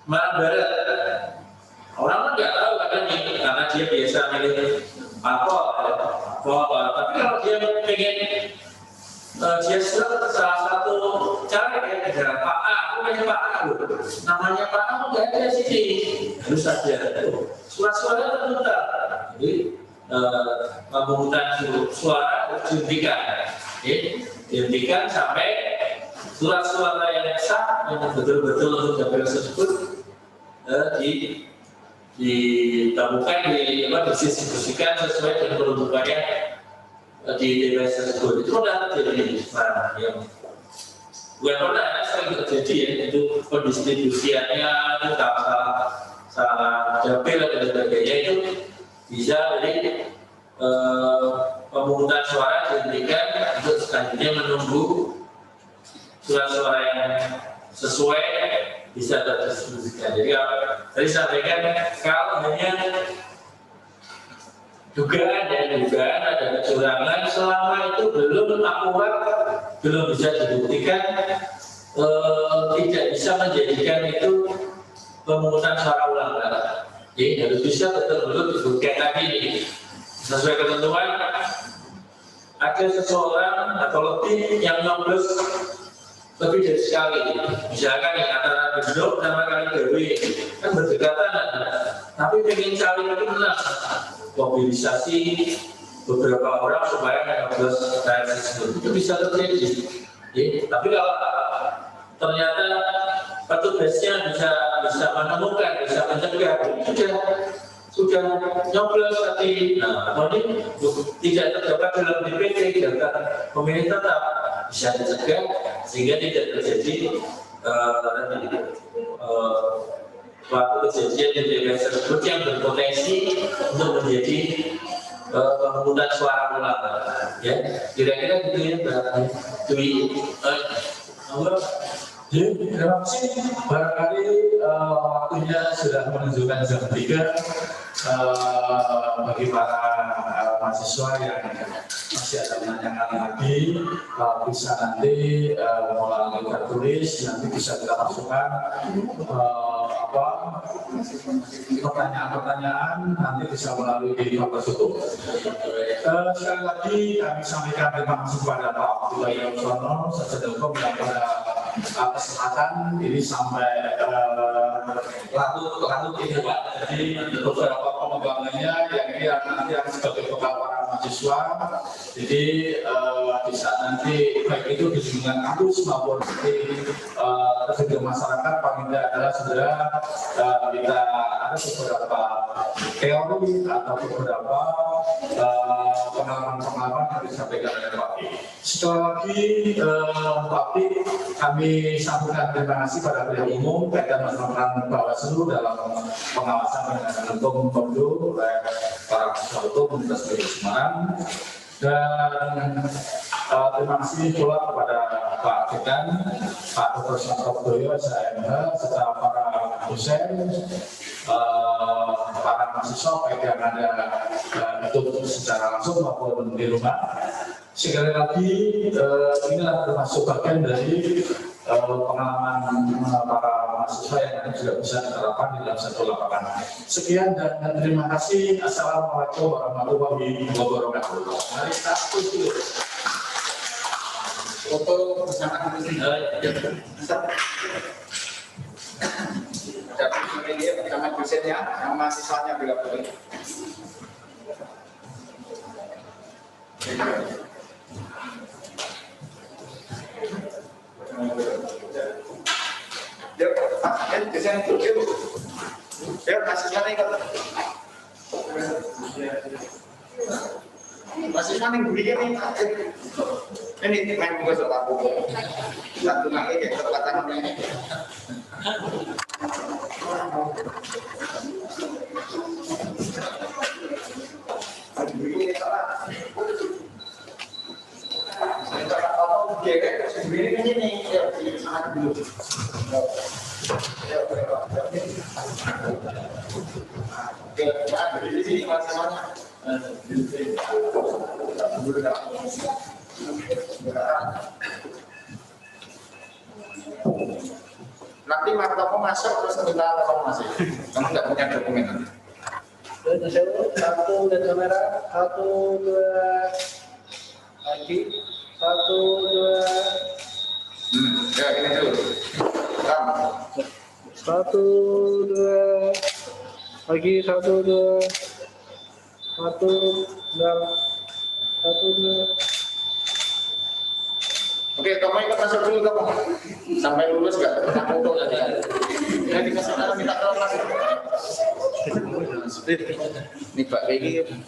Malang Barat. Orang kan nggak tahu katanya, karena dia biasa milih parpol. Tapi kalau dia pengen dia salah satu caleg ya, ada Pak A, namanya Pak A, namanya Pak A nggak ada sini, harus ada surat-suara tertukar. Jadi pemungutan suara harus dihentikan sampai surat-suara yang sah yang betul-betul untuk KPS tersebut ditemukan, didistribusikan sesuai dengan peruntukannya di TPS tersebut. Itu pernah terjadi yang bukan pernah, sering terjadi ya, itu pendistribusiannya itu salah dapil dan sebagainya, itu bisa dari pemungutan suara dihentikan untuk selanjutnya menunggu surat-suara yang sesuai bisa terdistribusikan. Jadi tadi sampaikan kalau hanya dugaan ada kecurangan, selama itu belum akurat, belum bisa dibuktikan, tidak bisa menjadikan itu pemungutan suara ulang. Jadi harus bisa betul-betul dibuktikan tadi sesuai ketentuan. Ada seseorang atau lebih yang nyoblos lebih dari sekali, misalkan antara Bendok sama Kaligawe kan berdekatan, tapi pengen cari itu menang, mobilisasi beberapa orang supaya nyoblos tersebut, itu bisa terjadi. Tapi kalau ternyata petugasnya bisa menemukan, bisa mencegah, sudah nyoblos tapi atau ini tidak terdapat dalam DPT, daftar pemilih tetap, bisa dicegah sehingga tidak terjadi suatu kejadian di TPS tersebut yang berpotensi untuk menjadi pemungutan suara ulang. Ya, kira-kira gitu ya, Mbak Dwi. Terima kasih. Barangkali waktunya sudah menunjukkan jam 3. Bagi para mahasiswa yang masih ada menanyakan lagi, bisa nanti melalui tertulis, nanti bisa kita masukkan pertanyaan-pertanyaan, nanti bisa melalui fakultas hukum. Sekali lagi kami sampaikan terima kasih kepada Pak Abdullah Yonsono, Sarjana Hukum yang pada kesempatan ini sampai larut ini Pak. Jadi beberapa pengembangannya yang ini nanti akan sebagai bekal para mahasiswa. Jadi di saat nanti baik itu di lingkungan kampus maupun di tersedia masyarakat, paling tidak adalah segera kita ada beberapa teori atau beberapa pengalaman-pengalaman yang disampaikan oleh Pak Pi. Sekali lagi Pak Pi, kami sampaikan terima kasih pada pihak umum kaitan dengan Bawaslu dalam pengawasan penegakan hukum pemilu oleh para penasihat hukum Universitas Negeri Semarang, dan terima kasih pula kepada Pak Dekan, Pak Dr. Santodoyo, SMH, serta para dosen, para mahasiswa baik yang ada hidup secara langsung maupun di rumah. Sekali lagi inilah termasuk bagian dari pengalaman para mahasiswa yang nanti juga bisa diterapkan di dalam satu lapangan. Sekian dan terima kasih. Assalamualaikum warahmatullahi wabarakatuh. Mari kita tutup. Foto bersama ini bersama dosennya, yang mahasiswanya bila boleh. Ya, dosen itu, ya mahasiswanya ikut. Mahasiswa yang berikan ini main buka soal aku. Satu lagi kayak kekuatan ini. Begini salah. Saya tak tahu dia begini kan ini ya sangat dulu. Ya, Oke, di sini masing-masing. Nanti martamu masuk terus minta tolong masih. Kamu nggak punya dokumen nanti. Satu dan kamera, 1, 2, lagi, 1, 2. Ya ini dulu. Kamu. 1, 2, lagi 1, 2, 1, 2. Oke, kamu ikut masuk dulu kamu. Sampai lulus nggak? Pernah foto nggak? Ya dikasih tahu minta tolong masuk. Nih Pak, kayak gini.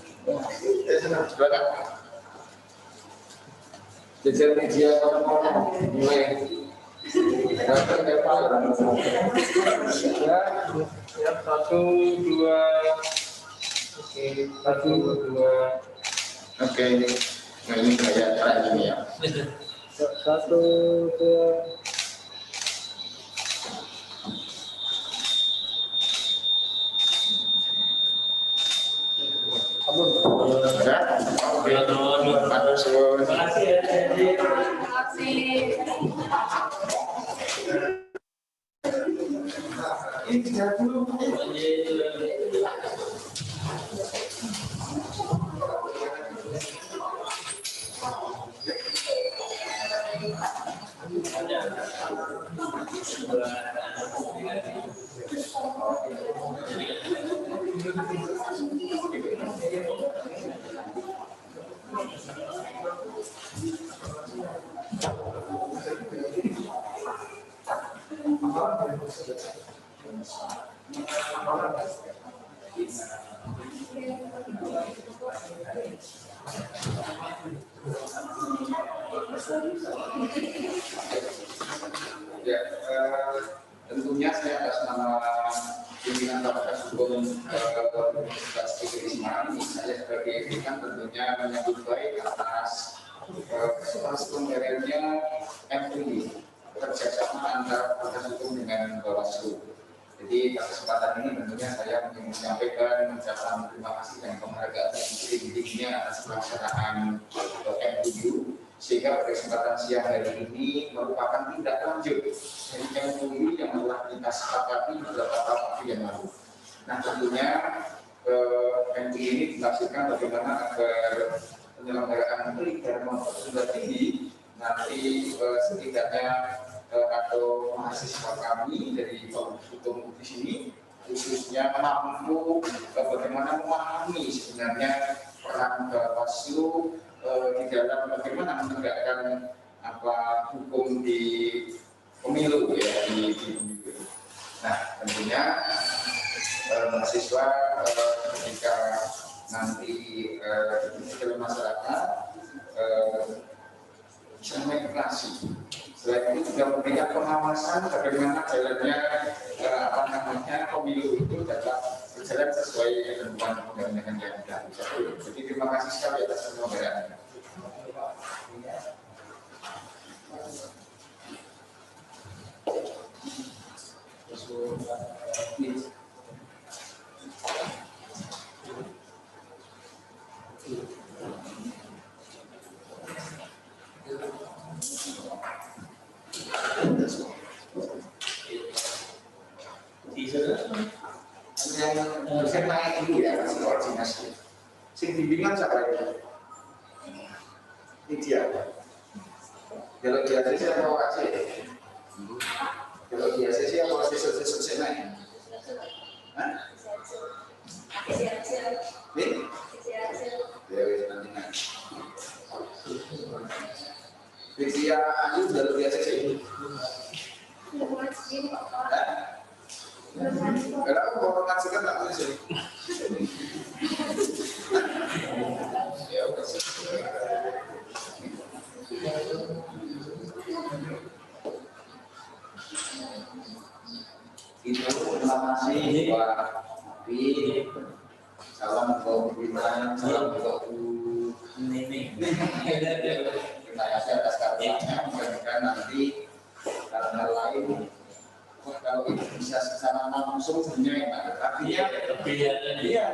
Coba Kak. Jajar media orang-orang mulai. Ya, 1, 2. Oke, 1, 2. Oke, nah ini kayak ini ya. 1, 2. Ada? Oke, Terima kasih ya. Terima kasih. Ya, tentunya saya atas nama pimpinan Fakultas Hukum Universitas Negeri Semarang ini, saya sebagai dekan tentunya menyambut baik atas pemberiannya MUI kerjasama antara Fakultas Hukum dengan Bawaslu. Jadi pada kesempatan ini tentunya saya ingin menyampaikan ucapan terima kasih dan penghargaan yang tinggi-tingginya atas pelaksanaan MUI, sehingga pada kesempatan siang hari ini merupakan tindak lanjut dari MUI yang telah kita sepakati beberapa waktu yang lalu. Nah tentunya MUI ini dimaksudkan bagaimana agar penyelenggaraan Tridharma sudah tinggi nanti setidaknya atau mahasiswa kami dari Fakultas Hukum di sini khususnya mampu bagaimana memahami sebenarnya peran Bawaslu di dalam bagaimana menegakkan hukum di pemilu ya di pemilu. Nah tentunya mahasiswa ketika nanti dalam masyarakat bisa mengintegrasi. Selain itu juga memberikan pengawasan bagaimana jalannya pemilu itu dapat berjalan sesuai ketentuan undang-undang yang ada. Jadi terima kasih sekali atas pemberian. Yang saya naik dulu ya, kasih koordinasi. Sing bimbingan siapa itu? Ini dia. Kalau dia saya mau kasih. Kalau dia saya mau selesai naik. Hah? Nih? Ya nanti naik. Dia Ayu dari biasa sih. Kenapa mau menghasilkan tak tulis ini? Ya udah. Itu terima kasih Pak Pi. Salam untuk pimpinan, salam untuk ini. Terima kasih atas karunia. Mudah-mudahan nanti hal-hal lain kalau itu bisa secara langsung langsung dunia, artinya Lebih ya. iya